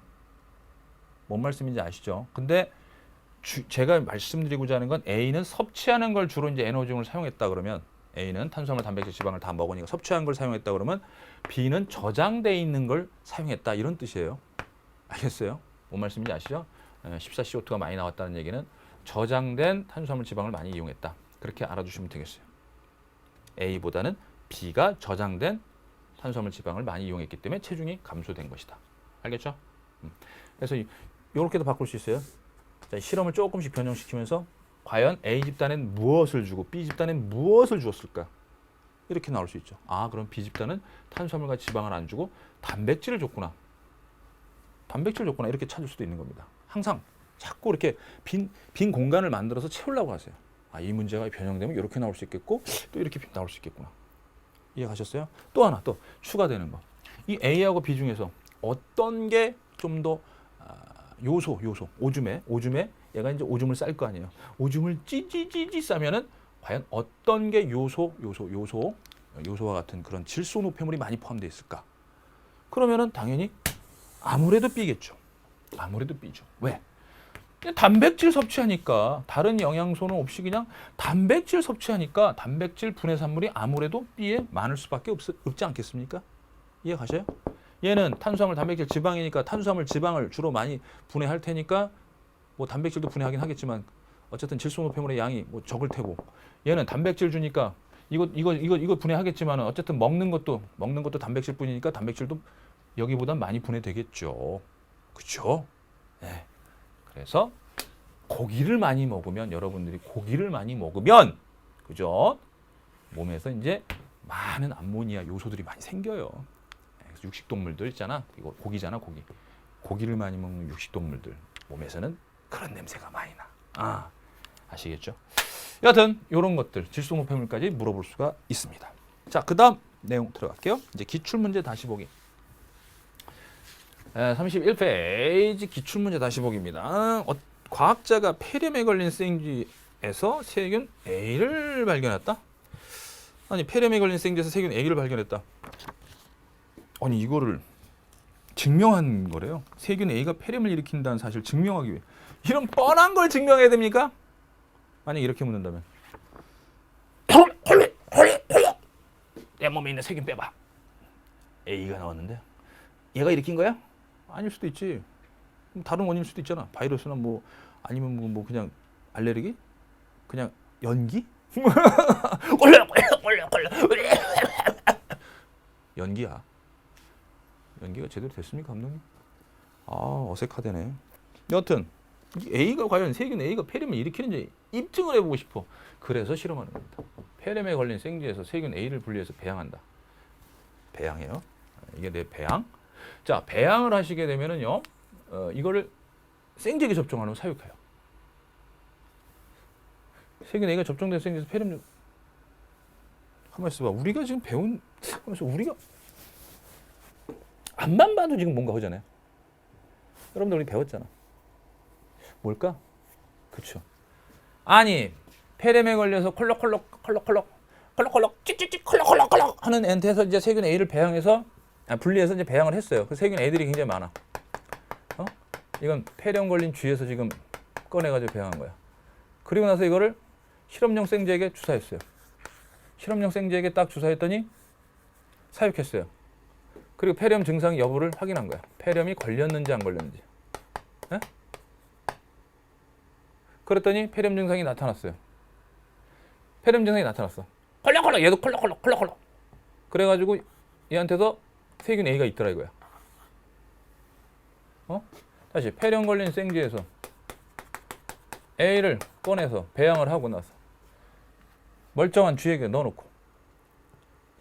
뭔 말씀인지 아시죠? 근데 제가 말씀드리고자 하는 건 A는 섭취하는 걸 주로 이제 에너지용을 사용했다 그러면 A는 탄수화물, 단백질, 지방을 다 먹으니까 섭취한 걸 사용했다 그러면 B는 저장돼 있는 걸 사용했다 이런 뜻이에요. 알겠어요? 뭔 말씀인지 아시죠? 14CO2가 많이 나왔다는 얘기는 저장된 탄수화물, 지방을 많이 이용했다. 그렇게 알아두시면 되겠어요. A보다는 B가 저장된 탄수화물, 지방을 많이 이용했기 때문에 체중이 감소된 것이다. 알겠죠? 그래서 이렇게도 바꿀 수 있어요. 자, 실험을 조금씩 변형시키면서 과연 A 집단엔 무엇을 주고 B 집단엔 무엇을 주었을까? 이렇게 나올 수 있죠. 아, 그럼 B 집단은 탄수화물과 지방을 안 주고 단백질을 줬구나. 단백질을 줬구나. 이렇게 찾을 수도 있는 겁니다. 항상 자꾸 이렇게 빈 공간을 만들어서 채우려고 하세요. 아, 이 문제가 변형되면 이렇게 나올 수 있겠고 또 이렇게 나올 수 있겠구나. 이해가셨어요? 또 하나 또 추가되는 거. 이 A하고 B 중에서 어떤 게 좀 더 요소 오줌에 얘가 이제 오줌을 쌀 거 아니에요. 오줌을 찌찌찌찌 싸면은 과연 어떤 게 요소와 같은 그런 질소 노폐물이 많이 포함되어 있을까? 그러면은 당연히 아무래도 B겠죠. 아무래도 B죠. 왜? 단백질 섭취하니까 다른 영양소는 없이 그냥 단백질 섭취하니까 단백질 분해산물이 아무래도 B에 많을 수밖에 없지 않겠습니까? 이해 가셔요? 얘는 탄수화물, 단백질, 지방이니까 탄수화물, 지방을 주로 많이 분해할 테니까 뭐 단백질도 분해하긴 하겠지만 어쨌든 질소 노폐물의 양이 뭐 적을 테고 얘는 단백질 주니까 이거 분해하겠지만 어쨌든 먹는 것도 단백질뿐이니까 단백질도 여기보단 많이 분해되겠죠. 그렇죠? 네. 그래서 고기를 많이 먹으면 여러분들이 고기를 많이 먹으면 그죠? 몸에서 이제 많은 암모니아 요소들이 많이 생겨요. 그래서 육식동물들 있잖아. 이거 고기잖아, 고기. 고기를 많이 먹는 육식동물들 몸에서는 그런 냄새가 많이 나. 아시겠죠? 여하튼 이런 것들 질소 노폐물까지 물어볼 수가 있습니다. 자, 그다음 내용 들어갈게요. 이제 기출문제 다시 보기. 31페이지 기출문제 다시 보기입니다. 과학자가 폐렴에 걸린 생쥐에서 세균 A를 발견했다. 아니, 폐렴에 걸린 생쥐에서 세균 A를 발견했다. 아니, 이거를 증명한 거래요. 세균 A가 폐렴을 일으킨다는 사실을 증명하기 위해. 이런 뻔한 걸 증명해야 됩니까? 만약 이렇게 묻는다면 내 몸에 있는 세균 빼봐. A가 나왔는데 얘가 일으킨 거야? 아닐 수도 있지. 다른 원인일 수도 있잖아. 바이러스나 뭐 아니면 뭐 그냥 알레르기? 그냥 연기? 연기야. 연기가 제대로 됐습니까, 감독님? 어색하대네. 여하튼 A가 과연 세균 A가 폐렴을 일으키는지 입증을 해보고 싶어. 그래서 실험하는 겁니다. 폐렴에 걸린 생쥐에서 세균 A를 분리해서 배양한다. 배양해요. 이게 내 배양. 자, 배양을 하시게 되면은요, 이거를 생쥐에게 접종하면 사육해요. 세균 A가 접종된 생쥐에서 폐렴. 가만 있어봐. 우리가 지금 배운, 하면서 우리가 앞만 봐도 지금 뭔가 하잖아요. 여러분들 우리 배웠잖아. 뭘까? 그쵸. 아니, 폐렴에 걸려서 콜록콜록 찌찌찌 콜록콜록 하는 애한테서 이제 세균 A를 배양해서 분리해서 이제 배양을 했어요. 그 세균 A들이 굉장히 많아. 이건 폐렴 걸린 쥐에서 지금 꺼내가지고 배양한 거야. 그리고 나서 이거를 실험용 생쥐에게 주사했어요. 실험용 생쥐에게 딱 주사했더니 사육했어요. 그리고 폐렴 증상 여부를 확인한 거야. 폐렴이 걸렸는지 안 걸렸는지. 에? 그랬더니 폐렴 증상이 나타났어요. 폐렴 증상이 나타났어. 콜록콜록 얘도 콜록콜록. 그래가지고 얘한테서 세균 A가 있더라 이거야. 다시 폐렴 걸린 생쥐에서 A를 꺼내서 배양을 하고 나서 멀쩡한 쥐에게 넣어놓고,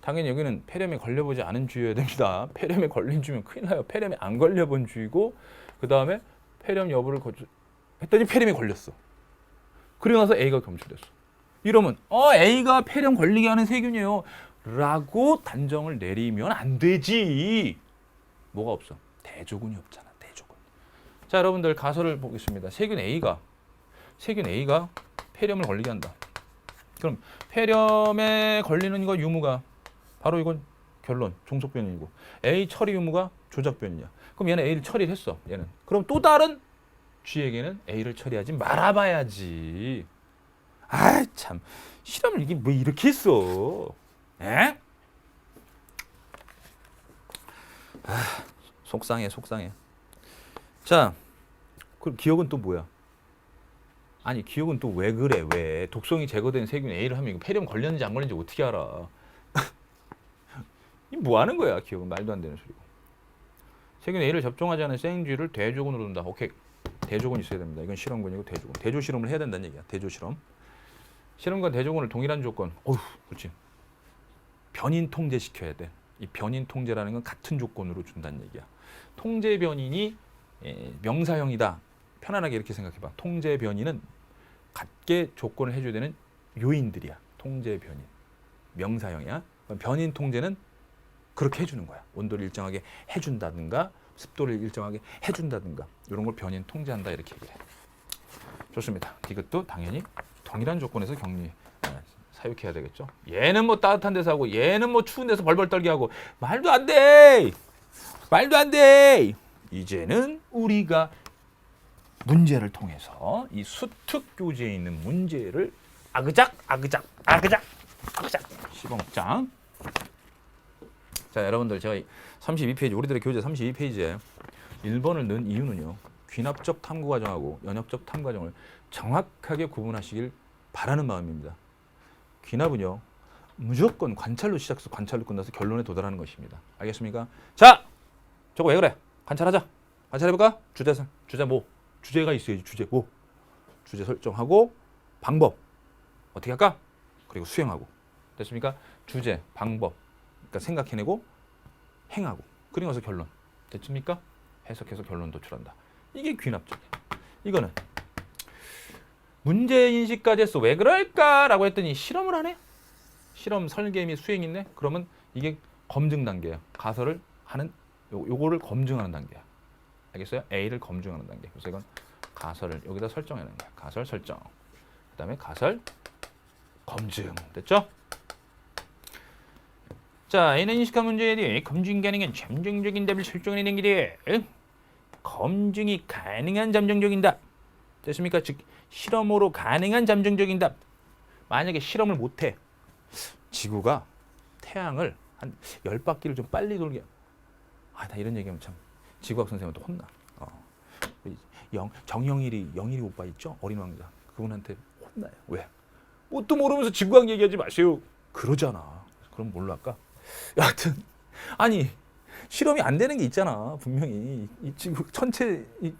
당연히 여기는 폐렴에 걸려보지 않은 쥐여야 됩니다. 폐렴에 걸린 쥐면 큰일 나요. 폐렴에 안 걸려본 쥐고, 그 다음에 폐렴 여부를 했더니 폐렴에 걸렸어. 그리고 나서 A가 검출됐어. 이러면 A가 폐렴 걸리게 하는 세균이에요 라고 단정을 내리면 안 되지. 뭐가 없어? 대조군이 없잖아. 대조군. 자, 여러분들 가설을 보겠습니다. 세균 A가 폐렴을 걸리게 한다. 그럼 폐렴에 걸리는 거 유무가 바로 이건 결론 종속변이고, A 처리 유무가 조작변이냐. 그럼 얘는 A를 처리를 했어. 얘는. 그럼 또 다른 G에게는 A를 처리하지 말아봐야지. 아, 참 실험을 이게 뭐 이렇게 했어? 에? 속상해. 자, 그럼 기억은 또 뭐야? 아니, 기억은 또 왜 그래? 왜 독성이 제거된 세균 A를 하면 이거 폐렴 걸렸는지 안 걸렸는지 어떻게 알아? 이 뭐 하는 거야? 기억은 말도 안 되는 소리고. 세균 A를 접종하지 않은 생쥐를 대조군으로 둔다. 오케이. 대조군 있어야 됩니다. 이건 실험군이고 대조군. 대조 실험을 해야 된다는 얘기야. 대조 실험. 실험과 대조군을 동일한 조건. 그렇지. 변인 통제시켜야 돼. 이 변인 통제라는 건 같은 조건으로 준다는 얘기야. 통제 변인이 명사형이다. 편안하게 이렇게 생각해봐. 통제 변인은 같게 조건을 해줘야 되는 요인들이야. 통제 변인. 명사형이야. 변인 통제는 그렇게 해주는 거야. 온도를 일정하게 해준다든가 습도를 일정하게 해준다든가 이런 걸 변인 통제한다 이렇게 얘기해. 좋습니다. 이것도 당연히 동일한 조건에서 사육해야 되겠죠. 얘는 뭐 따뜻한 데서 하고 얘는 뭐 추운 데서 벌벌 떨게 하고 말도 안 돼. 이제는 우리가 문제를 통해서 이 수특 교재에 있는 문제를 아그작 씹어먹자. 자, 여러분들 제가 32페이지 우리들의 교재 32페이지에 1번을 넣은 이유는요. 귀납적 탐구 과정하고 연역적 탐구 과정을 정확하게 구분하시길 바라는 마음입니다. 귀납은요. 무조건 관찰로 시작해서 관찰로 끝나서 결론에 도달하는 것입니다. 알겠습니까? 자, 저거 왜 그래? 관찰하자. 관찰해볼까? 주제 뭐? 주제가 있어야지. 주제 뭐? 주제 설정하고 방법 어떻게 할까? 그리고 수행하고. 됐습니까? 주제, 방법. 그러니까 생각해내고 행하고. 그리고 나서 결론. 됐습니까? 해석해서 결론 도출한다. 이게 귀납적이야. 이거는 문제인식까지 했어. 왜 그럴까라고 했더니 실험을 하네? 실험 설계 및 수행 있네? 그러면 이게 검증 단계야. 가설을 하는, 요거를 검증하는 단계야. 알겠어요? A를 검증하는 단계. 그래서 이건 가설을 여기다 설정하는 거야. 가설 설정. 그 다음에 가설 검증. 됐죠? 자, A는 인식한 문제에 대해 검증 가능한 잠정적인 답을 설정해내는 게 검증이 가능한 잠정적인 답. 됐습니까? 즉 실험으로 가능한 잠정적인 답. 만약에 실험을 못해. 지구가 태양을 한 10바퀴를 좀 빨리 돌게. 나 이런 얘기하면 참 지구학 선생님한테 혼나. 정영일이 오빠 있죠? 어린 왕자. 그분한테 혼나요. 왜? 뭣도 모르면서 지구학 얘기하지 마세요. 그러잖아. 그럼 뭘로 할까? 여하튼 아니 실험이 안 되는 게 있잖아. 분명히 이 지구 전체 이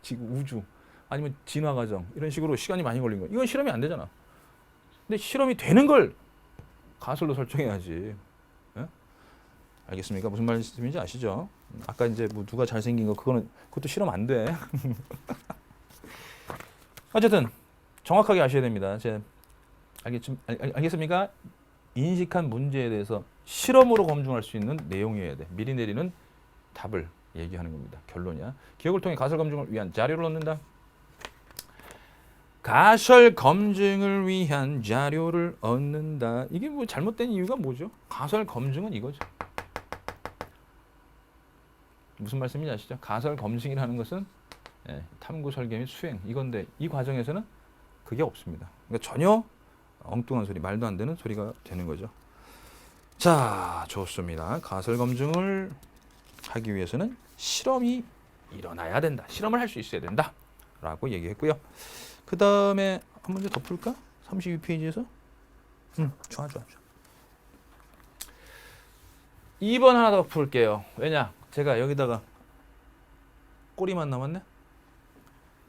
지구 우주 아니면 진화 과정 이런 식으로 시간이 많이 걸린 거. 이건 실험이 안 되잖아. 근데 실험이 되는 걸 가설로 설정해야지. 예? 알겠습니까? 무슨 말씀인지 아시죠? 아까 이제 뭐 누가 잘생긴 거 그것도 실험 안 돼. 어쨌든 정확하게 아셔야 됩니다. 알겠습니까? 인식한 문제에 대해서 실험으로 검증할 수 있는 내용이어야 돼. 미리 내리는 답을 얘기하는 겁니다. 결론이야. 기억을 통해 가설 검증을 위한 자료를 얻는다. 가설 검증을 위한 자료를 얻는다. 이게 뭐 잘못된 이유가 뭐죠? 가설 검증은 이거죠. 무슨 말씀인지 아시죠? 가설 검증이라는 것은 탐구 설계 및 수행 이건데 이 과정에서는 그게 없습니다. 그러니까 전혀 엉뚱한 소리, 말도 안 되는 소리가 되는 거죠. 자, 좋습니다. 가설 검증을 하기 위해서는 실험이 일어나야 된다. 실험을 할 수 있어야 된다. 라고 얘기했고요. 그 다음에 한 문제 더 풀까? 32페이지에서 좋아. 2번 하나 더 풀게요. 왜냐? 제가 여기다가 꼬리만 남았네.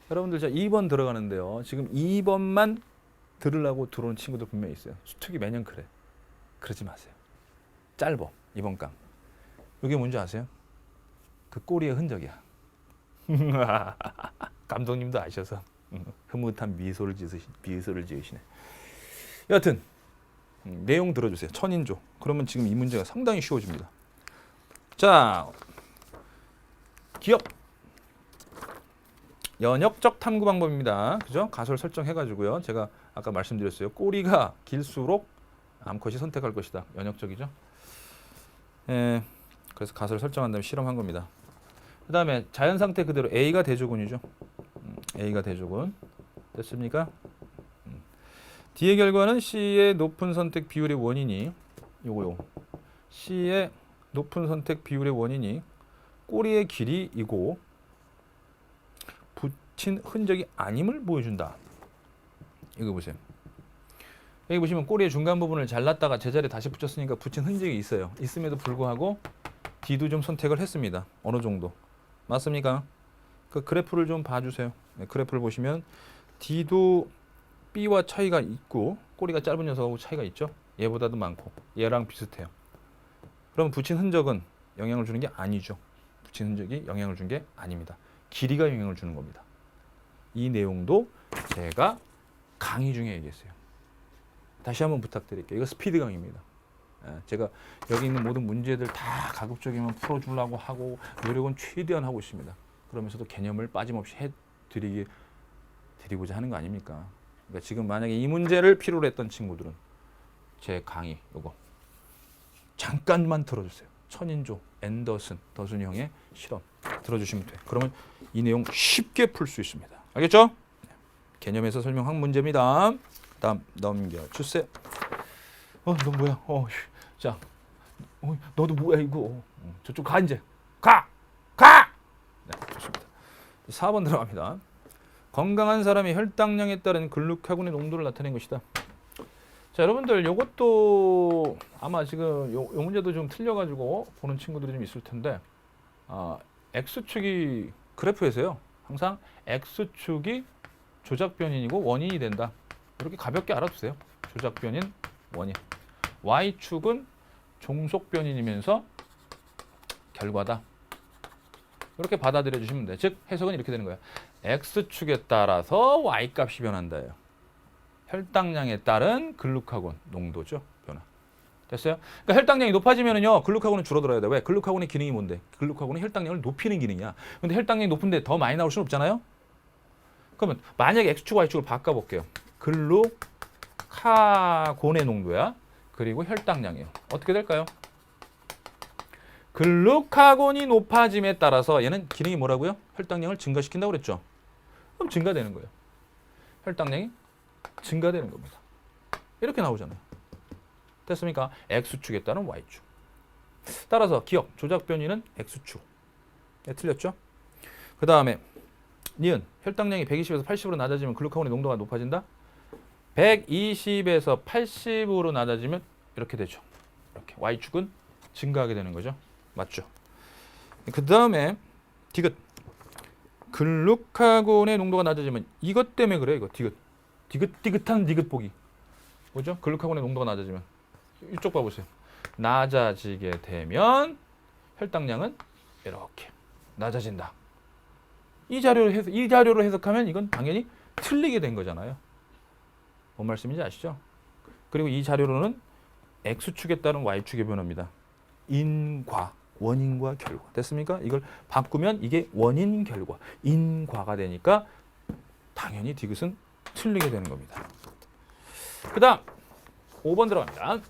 여러분들 저 2번 들어가는데요. 지금 2번만 들으려고 들어온 친구들 분명히 있어요. 수특이 매년 그래. 그러지 마세요. 짧어. 2번 강. 이게 뭔지 아세요? 그 꼬리의 흔적이야. 감독님도 아셔서 흐뭇한 미소를 지으시네. 여하튼 내용 들어주세요. 천인조. 그러면 지금 이 문제가 상당히 쉬워집니다. 자, 기업. 연역적 탐구 방법입니다. 그죠? 가설 설정해가지고요. 제가 아까 말씀드렸어요. 꼬리가 길수록 암컷이 선택할 것이다. 연역적이죠. 그래서 가설 설정한 다음에 실험한 겁니다. 그 다음에 자연 상태 그대로 A가 대조군이죠. A가 대조군. 됐습니까? D의 결과는 C의 높은 선택 비율의 원인이 요거 C의 높은 선택 비율의 원인이 꼬리의 길이이고 붙인 흔적이 아님을 보여준다. 이거 보세요. 여기 보시면 꼬리의 중간 부분을 잘랐다가 제자리에 다시 붙였으니까 붙인 흔적이 있어요. 있음에도 불구하고 D도 좀 선택을 했습니다. 어느 정도. 맞습니까? 그 그래프를 좀 봐주세요. 네, 그래프를 보시면 D도 B와 차이가 있고 꼬리가 짧은 녀석하고 차이가 있죠. 얘보다도 많고 얘랑 비슷해요. 그럼 붙인 흔적은 영향을 주는 게 아니죠. 붙인 흔적이 영향을 준 게 아닙니다. 길이가 영향을 주는 겁니다. 이 내용도 제가 강의 중에 얘기했어요. 다시 한번 부탁드릴게요. 이거 스피드 강의입니다. 제가 여기 있는 모든 문제들 다 가급적이면 풀어주려고 하고 노력은 최대한 하고 있습니다. 그러면서도 개념을 빠짐없이 드리고자 하는 거 아닙니까? 그러니까 지금 만약에 이 문제를 필요로 했던 친구들은 제 강의 요거 잠깐만 들어주세요. 천인조, 앤더슨, 더슨 형의 실험 들어주시면 돼요. 그러면 이 내용 쉽게 풀 수 있습니다. 알겠죠? 개념에서 설명한 문제입니다. 다음 넘겨주세요. 너 뭐야? 자, 너도 뭐야 이거? 저쪽 가 이제. 가! 네, 좋습니다. 4번 들어갑니다. 건강한 사람의 혈당량에 따른 글루카곤의 농도를 나타낸 것이다. 자, 여러분들 요것도 아마 지금 요 문제도 좀 틀려가지고 보는 친구들이 좀 있을 텐데 X축이 그래프에서요. 항상 X축이 조작 변인이고 원인이 된다. 이렇게 가볍게 알아두세요. 조작 변인, 원인. Y축은 종속 변인이면서 결과다. 이렇게 받아들여 주시면 돼요. 즉 해석은 이렇게 되는 거예요. X축에 따라서 Y값이 변한다예요. 혈당량에 따른 글루카곤 농도죠. 변화. 됐어요? 그러니까 혈당량이 높아지면은요. 글루카곤은 줄어들어야 돼. 왜? 글루카곤의 기능이 뭔데? 글루카곤은 혈당량을 높이는 기능이야. 근데 혈당량이 높은데 더 많이 나올 수는 없잖아요. 그러면 만약에 X축, Y축을 바꿔볼게요. 글루카곤의 농도야. 그리고 혈당량이에요. 어떻게 될까요? 글루카곤이 높아짐에 따라서 얘는 기능이 뭐라고요? 혈당량을 증가시킨다고 그랬죠. 그럼 증가되는 거예요. 혈당량이 증가되는 겁니다. 이렇게 나오잖아요. 됐습니까? X축에 따른 Y축. 따라서 기억, 조작 변이는 X축. 네, 틀렸죠? 그 다음에 니은, 혈당량이 120에서 80으로 낮아지면 글루카곤의 농도가 높아진다? 120에서 80으로 낮아지면 이렇게 되죠. 이렇게 Y축은 증가하게 되는 거죠. 맞죠? 그 다음에 디귿. 글루카곤의 농도가 낮아지면 이것 때문에 그래. 이거 디귿한 디귿 보기. 뭐죠? 글루카곤의 농도가 낮아지면 이쪽 봐보세요. 낮아지게 되면 혈당량은 이렇게 낮아진다. 이 자료로 해석하면 이건 당연히 틀리게 된 거잖아요. 뭔 말씀인지 아시죠? 그리고 이 자료로는 X축에 따른 Y축의 변화입니다. 인과, 원인과 결과. 됐습니까? 이걸 바꾸면 이게 원인, 결과, 인과가 되니까 당연히 디귿은 틀리게 되는 겁니다. 그 다음 5번 들어갑니다.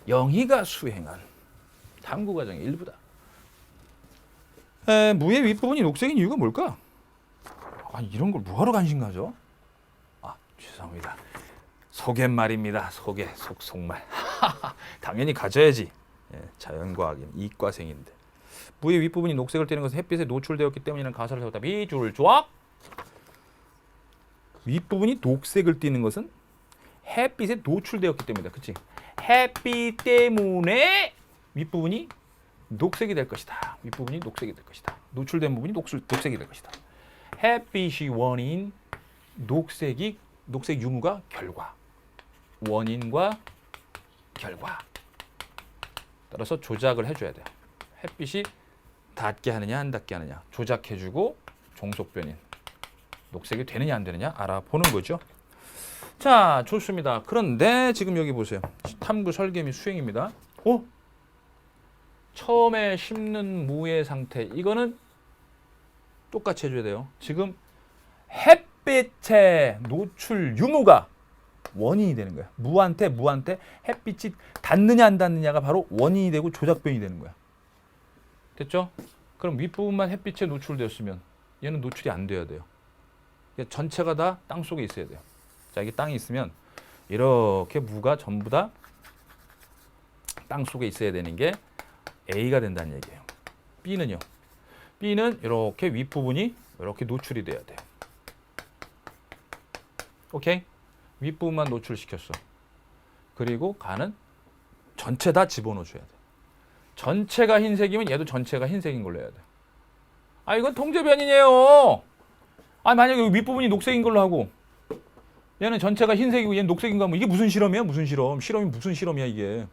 영희가 수행한 탐구과정의 일부다. 무의 윗부분이 녹색인 이유가 뭘까? 아니, 이런 걸 뭐하러 관심 가져? 죄송합니다. 속갯말입니다. 속말. 당연히 가져야지. 자연과학인 이과생인데. 무의 윗부분이 녹색을 띠는 것은 햇빛에 노출되었기 때문이라는 가설을 세웠다. 밑줄 쫙. 윗부분이 녹색을 띠는 것은 햇빛에 노출되었기 때문이다. 그치? 햇빛 때문에 윗부분이 녹색이 될 것이다. 윗부분이 녹색이 될 것이다. 노출된 부분이 녹색이 될 것이다. 햇빛이 원인, 녹색 유무가 결과. 원인과 결과. 따라서 조작을 해줘야 돼요. 햇빛이 닿게 하느냐 안 닿게 하느냐 조작해주고 종속변인 녹색이 되느냐 안 되느냐 알아보는 거죠. 자, 좋습니다. 그런데 지금 여기 보세요. 탐구 설계 및 수행입니다. 처음에 심는 무의 상태 이거는 똑같이 해줘야 돼요. 지금 햇빛의 노출 유무가 원인이 되는 거야. 무한테 햇빛이 닿느냐 안 닿느냐가 바로 원인이 되고 조작변이 되는 거야. 됐죠? 그럼 윗부분만 햇빛에 노출되었으면 얘는 노출이 안 돼야 돼요. 전체가 다 땅 속에 있어야 돼요. 자, 이게 땅이 있으면 이렇게 무가 전부 다 땅 속에 있어야 되는 게 A가 된다는 얘기예요. B는요. B는 이렇게 윗부분이 이렇게 노출이 돼야 돼요. 오케이? 윗부분만 노출시켰어. 그리고 가는 전체 다 집어넣어줘야 돼. 전체가 흰색이면 얘도 전체가 흰색인 걸로 해야 돼. 아, 이건 통제변이에요. 아, 만약에 윗부분이 녹색인 걸로 하고 얘는 전체가 흰색이고 얘는 녹색인 거 하면 이게 무슨 실험이야? 무슨 실험? 실험이 무슨 실험이야 이게.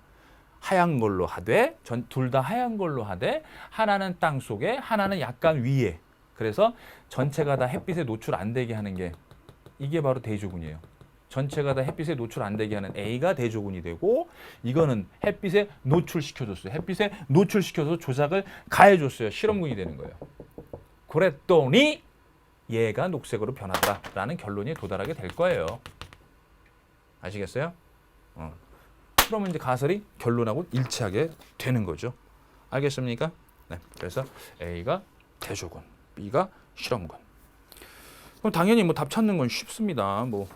하얀 걸로 하되 둘 다 하얀 걸로 하되 하나는 땅 속에 하나는 약간 위에. 그래서 전체가 다 햇빛에 노출 안 되게 하는 게 이게 바로 대조군이에요. 전체가 다 햇빛에 노출 안 되게 하는 A가 대조군이 되고 이거는 햇빛에 노출시켜줬어요. 햇빛에 노출시켜서 조작을 가해줬어요. 실험군이 되는 거예요. 그랬더니 얘가 녹색으로 변하더라라는 결론에 도달하게 될 거예요. 아시겠어요? 그러면 이제 가설이 결론하고 일치하게 되는 거죠. 알겠습니까? 네. 그래서 A가 대조군, B가 실험군. 그럼 당연히 뭐 답 찾는 건 쉽습니다. 뭐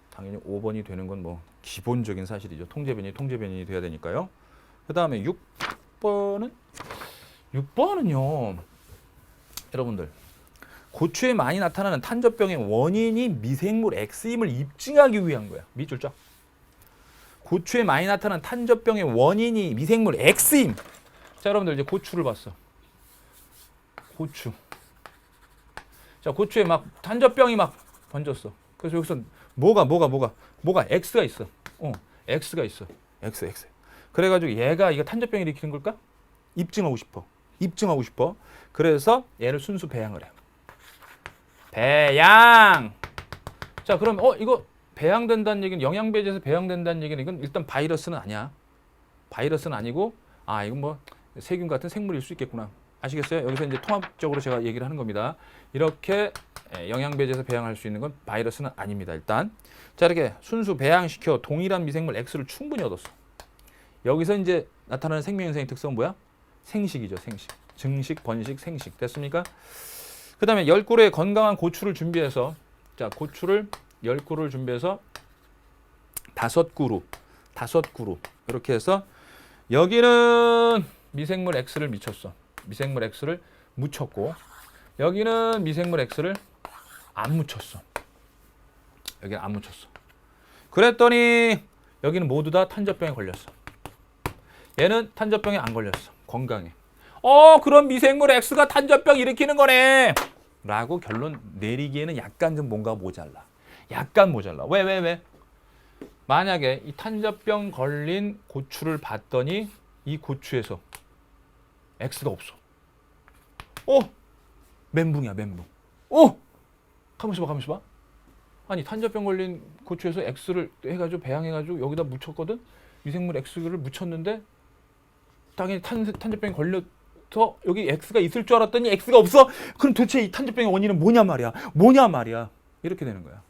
당연히 5번이 되는 건 뭐 기본적인 사실이죠. 통제변이 돼야 되니까요. 그 다음에 6번은요. 여러분들 고추에 많이 나타나는 탄저병의 원인이 미생물 X임을 입증하기 위한 거야. 밑줄 쫙. 고추에 많이 나타나는 탄저병의 원인이 미생물 X임. 자, 여러분들 이제 고추를 봤어. 고추. 자, 고추에 막 탄저병이 막 번졌어. 그래서 여기서 뭐가 X가 있어. X가 있어. X. 그래가지고 얘가 이거 탄저병 일으키는 걸까? 입증하고 싶어. 그래서 얘를 순수 배양을 해. 배양. 자, 그럼 이거 배양된다는 얘기는 영양배제에서 배양된다는 얘기는 이건 일단 바이러스는 아니야. 바이러스는 아니고 이건 뭐 세균 같은 생물일 수 있겠구나. 아시겠어요? 여기서 이제 통합적으로 제가 얘기를 하는 겁니다. 이렇게 영양배제에서 배양할 수 있는 건 바이러스는 아닙니다. 일단 자, 이렇게 순수 배양시켜 동일한 미생물 X를 충분히 얻었어. 여기서 이제 나타나는 생명현상의 특성은 뭐야? 생식이죠. 생식. 증식, 번식, 생식. 됐습니까? 그 다음에 10그루의 건강한 고추를 준비해서 자, 고추를 10그루를 준비해서 5그루 이렇게 해서 여기는 미생물 X를 미쳤어. 미생물 X를 묻혔고 여기는 미생물 X를 안 묻혔어. 여기는 안 묻혔어. 그랬더니 여기는 모두 다 탄저병에 걸렸어. 얘는 탄저병에 안 걸렸어. 건강해. 그럼 미생물 X가 탄저병 일으키는 거네 라고 결론 내리기에는 약간 좀 뭔가 모자라. 왜? 만약에 이 탄저병 걸린 고추를 봤더니 이 고추에서 X가 없어. 멘붕이야. 가만있어 봐. 아니, 탄저병 걸린 고추에서 X를 해가지고 배양해가지고 여기다 묻혔거든. 미생물 X를 묻혔는데 당연히 탄저병이 걸려서 여기 X가 있을 줄 알았더니 X가 없어. 그럼 도대체 이 탄저병의 원인은 뭐냐 말이야. 이렇게 되는 거야.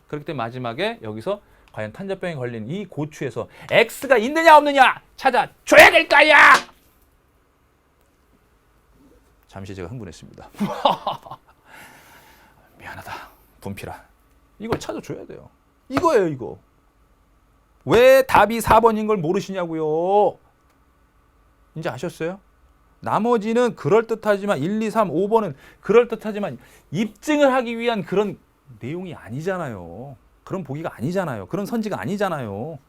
그렇기 때문에 마지막에 여기서 과연 탄저병에 걸린 이 고추에서 X가 있느냐 없느냐 찾아줘야 될 거야. 잠시 제가 흥분했습니다. 미안하다. 분필아. 이걸 찾아줘야 돼요. 이거예요, 이거. 왜 답이 4번인 걸 모르시냐고요. 이제 아셨어요? 나머지는 그럴듯하지만 1, 2, 3, 5번은 그럴듯하지만 입증을 하기 위한 그런 내용이 아니잖아요. 그런 보기가 아니잖아요. 그런 선지가 아니잖아요.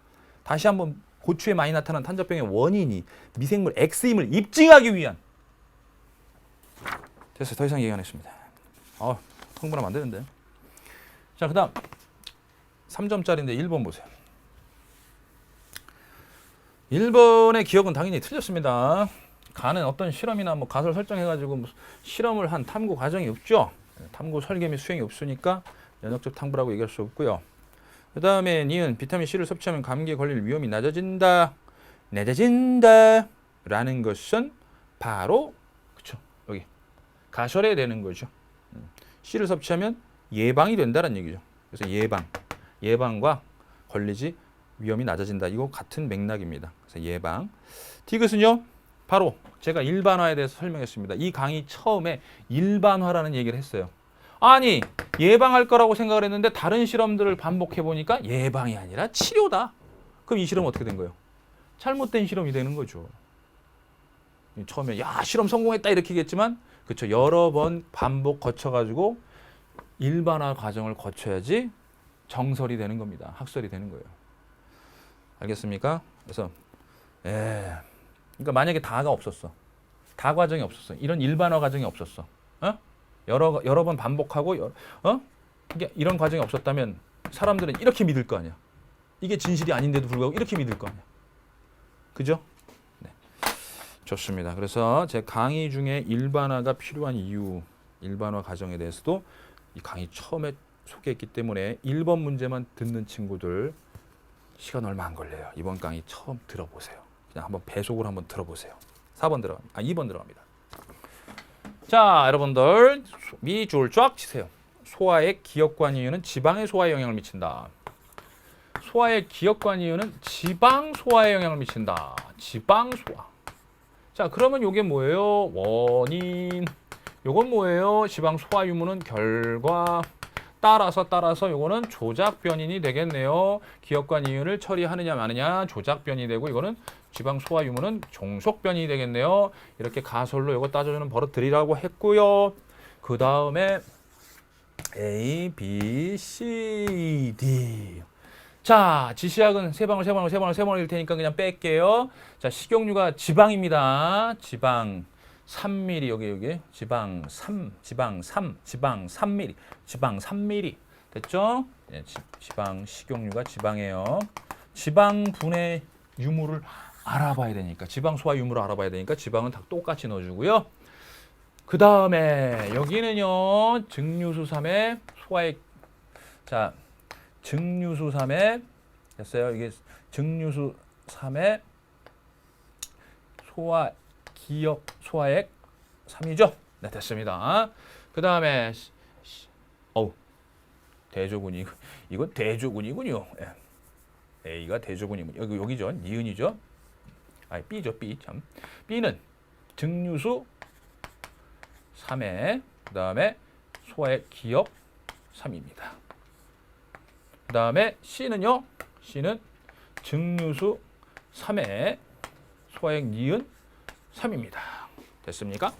다시 한번 고추에 많이 나타난 탄저병의 원인이 미생물 X임을 입증하기 위한. 됐어요. 더 이상 얘기 안 했습니다. 흥분하면 안 되는데. 자, 그 다음 3점짜리인데 1번 보세요. 1번의 기억은 당연히 틀렸습니다. 간은 어떤 실험이나 뭐 가설 설정해가지고 실험을 한 탐구 과정이 없죠. 탐구 설계 및 수행이 없으니까 연역적 탐구라고 얘기할 수 없고요. 그 다음에 니은 비타민 C를 섭취하면 감기에 걸릴 위험이 낮아진다 라는 것은 바로 그쵸 여기 가설에 되는 거죠. C를 섭취하면 예방이 된다는 얘기죠. 그래서 예방과 걸리지 위험이 낮아진다. 이거 같은 맥락입니다. 그래서 예방. 디귿은요. 바로 제가 일반화에 대해서 설명했습니다. 이 강의 처음에 일반화라는 얘기를 했어요. 아니 예방할 거라고 생각을 했는데 다른 실험들을 반복해 보니까 예방이 아니라 치료다. 그럼 이 실험은 어떻게 된 거예요? 잘못된 실험이 되는 거죠. 처음에 야 실험 성공했다 이렇게 얘기했지만 그렇죠. 여러 번 반복 거쳐가지고 일반화 과정을 거쳐야지 정설이 되는 겁니다. 학설이 되는 거예요. 알겠습니까? 그래서 그러니까 만약에 다가 없었어. 다 과정이 없었어. 이런 일반화 과정이 없었어. 여러 번 반복하고 이게 이런 과정이 없었다면 사람들은 이렇게 믿을 거 아니야. 이게 진실이 아닌데도 불구하고 이렇게 믿을 거 아니야. 그죠? 네. 좋습니다. 그래서 제 강의 중에 일반화가 필요한 이유, 일반화 과정에 대해서도 이 강의 처음에 소개했기 때문에 1번 문제만 듣는 친구들 시간 얼마 안 걸려요. 이번 강의 처음 들어보세요. 그냥 한번 배속으로 한번 들어보세요. 2번 들어갑니다. 자, 여러분들 미줄 쫙 치세요. 소화의 기억관 이유는 지방의 소화에 영향을 미친다. 소화의 기억관 이유는 지방 소화에 영향을 미친다. 지방 소화. 자, 그러면 이게 뭐예요? 원인. 요건 뭐예요? 지방 소화 유무는 결과. 따라서 요거는 조작 변인이 되겠네요. 기억관 이윤을 처리하느냐 마느냐 조작 변이 되고 이거는 지방 소화 유무는 종속 변이 되겠네요. 이렇게 가설로 이거 따져주는 버릇들이라고 했고요. 그 다음에 A, B, C, D. 자, 지시약은 세 방울 일 테니까 그냥 뺄게요. 자, 식용유가 지방입니다. 지방 3mm 여기 지방 3mm 됐죠? 네, 지방 식용유가 지방이에요. 지방분해 유무를 알아봐야 되니까 지방 소화 유무를 알아봐야 되니까 지방은 다 똑같이 넣어주고요. 그 다음에 여기는요 증류수삼의 소화액. 자, 증류수삼의 됐어요. 이게 증류수삼의 기억 소화액 3이죠. 네, 됐습니다. 그 다음에 대조군이 이건 대조군이군요. A가 대조군이군요. 여기죠. 니은이죠. B죠. B 참. B는 증류수 3회 그 다음에 소화액 기억 3입니다. 그 다음에 C는요. C는 증류수 3회 소화액 니은 3입니다. 됐습니까?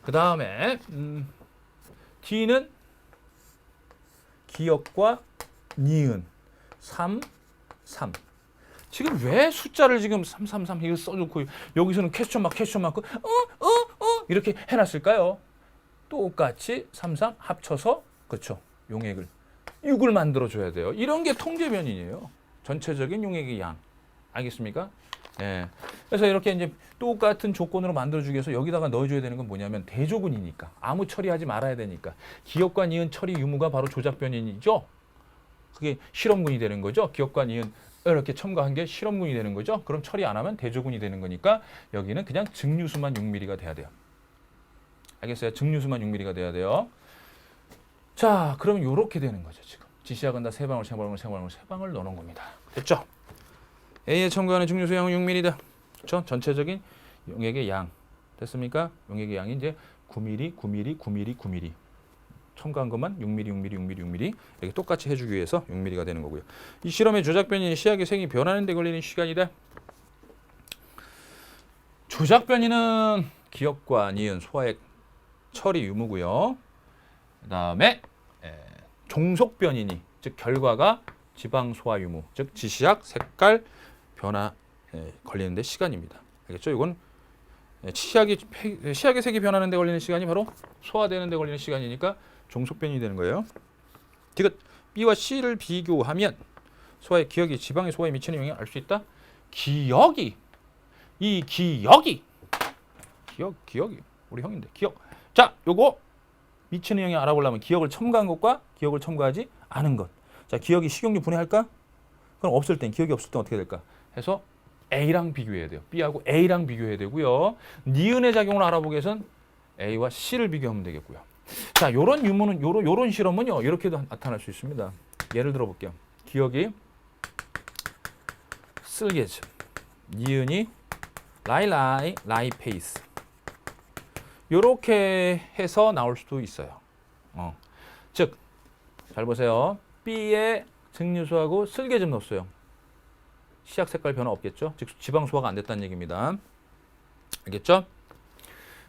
그 다음에 D는 기억과 니은 3. 지금 왜 숫자를 지금 333 이거 써놓고 여기서는 퀘스천 마크 이렇게 해놨을까요? 똑같이 33 합쳐서 그렇죠. 용액을 6을 만들어줘야 돼요. 이런 게 통제 변인이에요. 전체적인 용액의 양. 알겠습니까? 예. 그래서 이렇게 이제 똑같은 조건으로 만들어주기 위해서 여기다가 넣어줘야 되는 건 뭐냐면 대조군이니까 아무 처리하지 말아야 되니까 기억과 니은 처리 유무가 바로 조작 변인이죠. 그게 실험군이 되는 거죠. 기억과 니은 이렇게 첨가한 게 실험군이 되는 거죠. 그럼 처리 안 하면 대조군이 되는 거니까 여기는 그냥 증류수만 6mm가 돼야 돼요. 알겠어요? 증류수만 6mm가 돼야 돼요. 자, 그러면 이렇게 되는 거죠. 지금 지시약은 다 세 방울 넣어놓은 겁니다. 됐죠? A에 첨가하는 증류수 양은 6mm다. 그렇죠? 전체적인 용액의 양. 됐습니까? 용액의 양이 이제 9mm. 첨가한 것만 6mm 이렇게 똑같이 해주기 위해서 6mm가 되는 거고요. 이 실험의 조작 변인이 시약의 생이 변하는 데 걸리는 시간이다. 조작 변인은 기억과 니은 소화액 처리 유무고요. 그 다음에 종속 변인이 즉 결과가 지방 소화 유무, 즉 지시약 색깔 변화 걸리는데 시간입니다. 알겠죠? 이건 시약의 색이 변하는 데 걸리는 시간이 바로 소화되는 데 걸리는 시간이니까 종속변이 되는 거예요. 디귿 B와 C를 비교하면 소화의 기억이 지방의 소화에 미치는 영향을 알 수 있다. 기억이 우리 형인데 기억. 자, 요거 미치는 영향 알아보려면 기억을 첨가한 것과 기억을 첨가하지 않은 것. 자, 기억이 식용유 분해할까? 그럼 없을 땐 기억이 없을 땐 어떻게 될까? 해서 A랑 비교해야 돼요. B하고 A랑 비교해야 되고요. 니은의 작용을 알아보기 위해선 A와 C를 비교하면 되겠고요. 자, 요런 유무는 요런 실험은요. 이렇게도 나타날 수 있습니다. 예를 들어 볼게요. 기억이 쓸개즙, 니은이 라이페이스. 요렇게 해서 나올 수도 있어요. 즉, 잘 보세요. B에 증류수하고 쓸개즙 넣었어요. 시약 색깔 변화 없겠죠? 즉 지방 소화가 안 됐다는 얘기입니다. 알겠죠?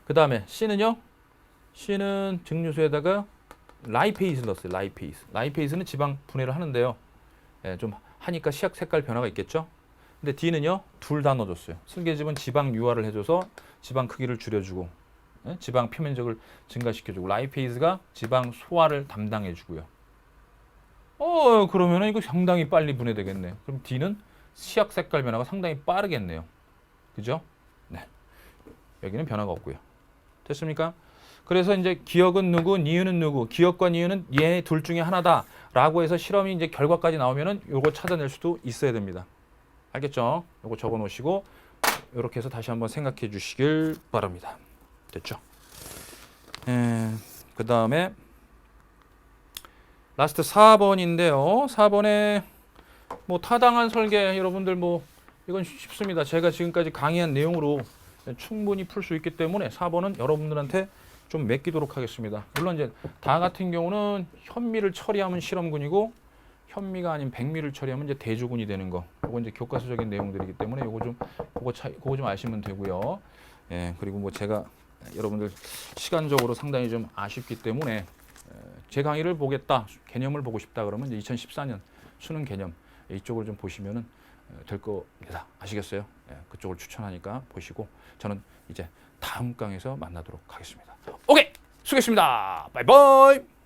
그 다음에 C는요. C는 증류수에다가 라이페이스를 넣었어요. 라이페이스는 지방 분해를 하는데요. 좀 하니까 시약 색깔 변화가 있겠죠? 근데 D는요. 둘 다 넣어줬어요. 쓸개즙은 지방 유화를 해줘서 지방 크기를 줄여주고 지방 표면적을 증가시켜주고 라이페이스가 지방 소화를 담당해주고요. 그러면은 이거 상당히 빨리 분해되겠네. 그럼 D는 시약 색깔 변화가 상당히 빠르겠네요. 그죠? 네. 여기는 변화가 없고요. 됐습니까? 그래서 이제 기억은 누구, 니은은 누구, 기억과 니은은 얘 둘 중에 하나다라고 해서 실험이 이제 결과까지 나오면은 요거 찾아낼 수도 있어야 됩니다. 알겠죠? 요거 적어 놓으시고 이렇게 해서 다시 한번 생각해 주시길 바랍니다. 됐죠? 그 다음에 라스트 4번인데요. 4번에 뭐 타당한 설계 여러분들 뭐 이건 쉽습니다. 제가 지금까지 강의한 내용으로 충분히 풀 수 있기 때문에 4번은 여러분들한테 좀 맡기도록 하겠습니다. 물론 이제 다 같은 경우는 현미를 처리하면 실험군이고 현미가 아닌 백미를 처리하면 이제 대조군이 되는 거. 이건 이제 교과서적인 내용들이기 때문에 그거 좀 아시면 되고요. 그리고 뭐 제가 여러분들 시간적으로 상당히 좀 아쉽기 때문에 제 강의를 보겠다, 개념을 보고 싶다 그러면 이제 2014년 수능 개념 이쪽을 좀 보시면은 될 겁니다. 아시겠어요? 그쪽을 추천하니까 보시고 저는 이제 다음 강에서 만나도록 하겠습니다. 오케이, 수고했습니다. 바이바이.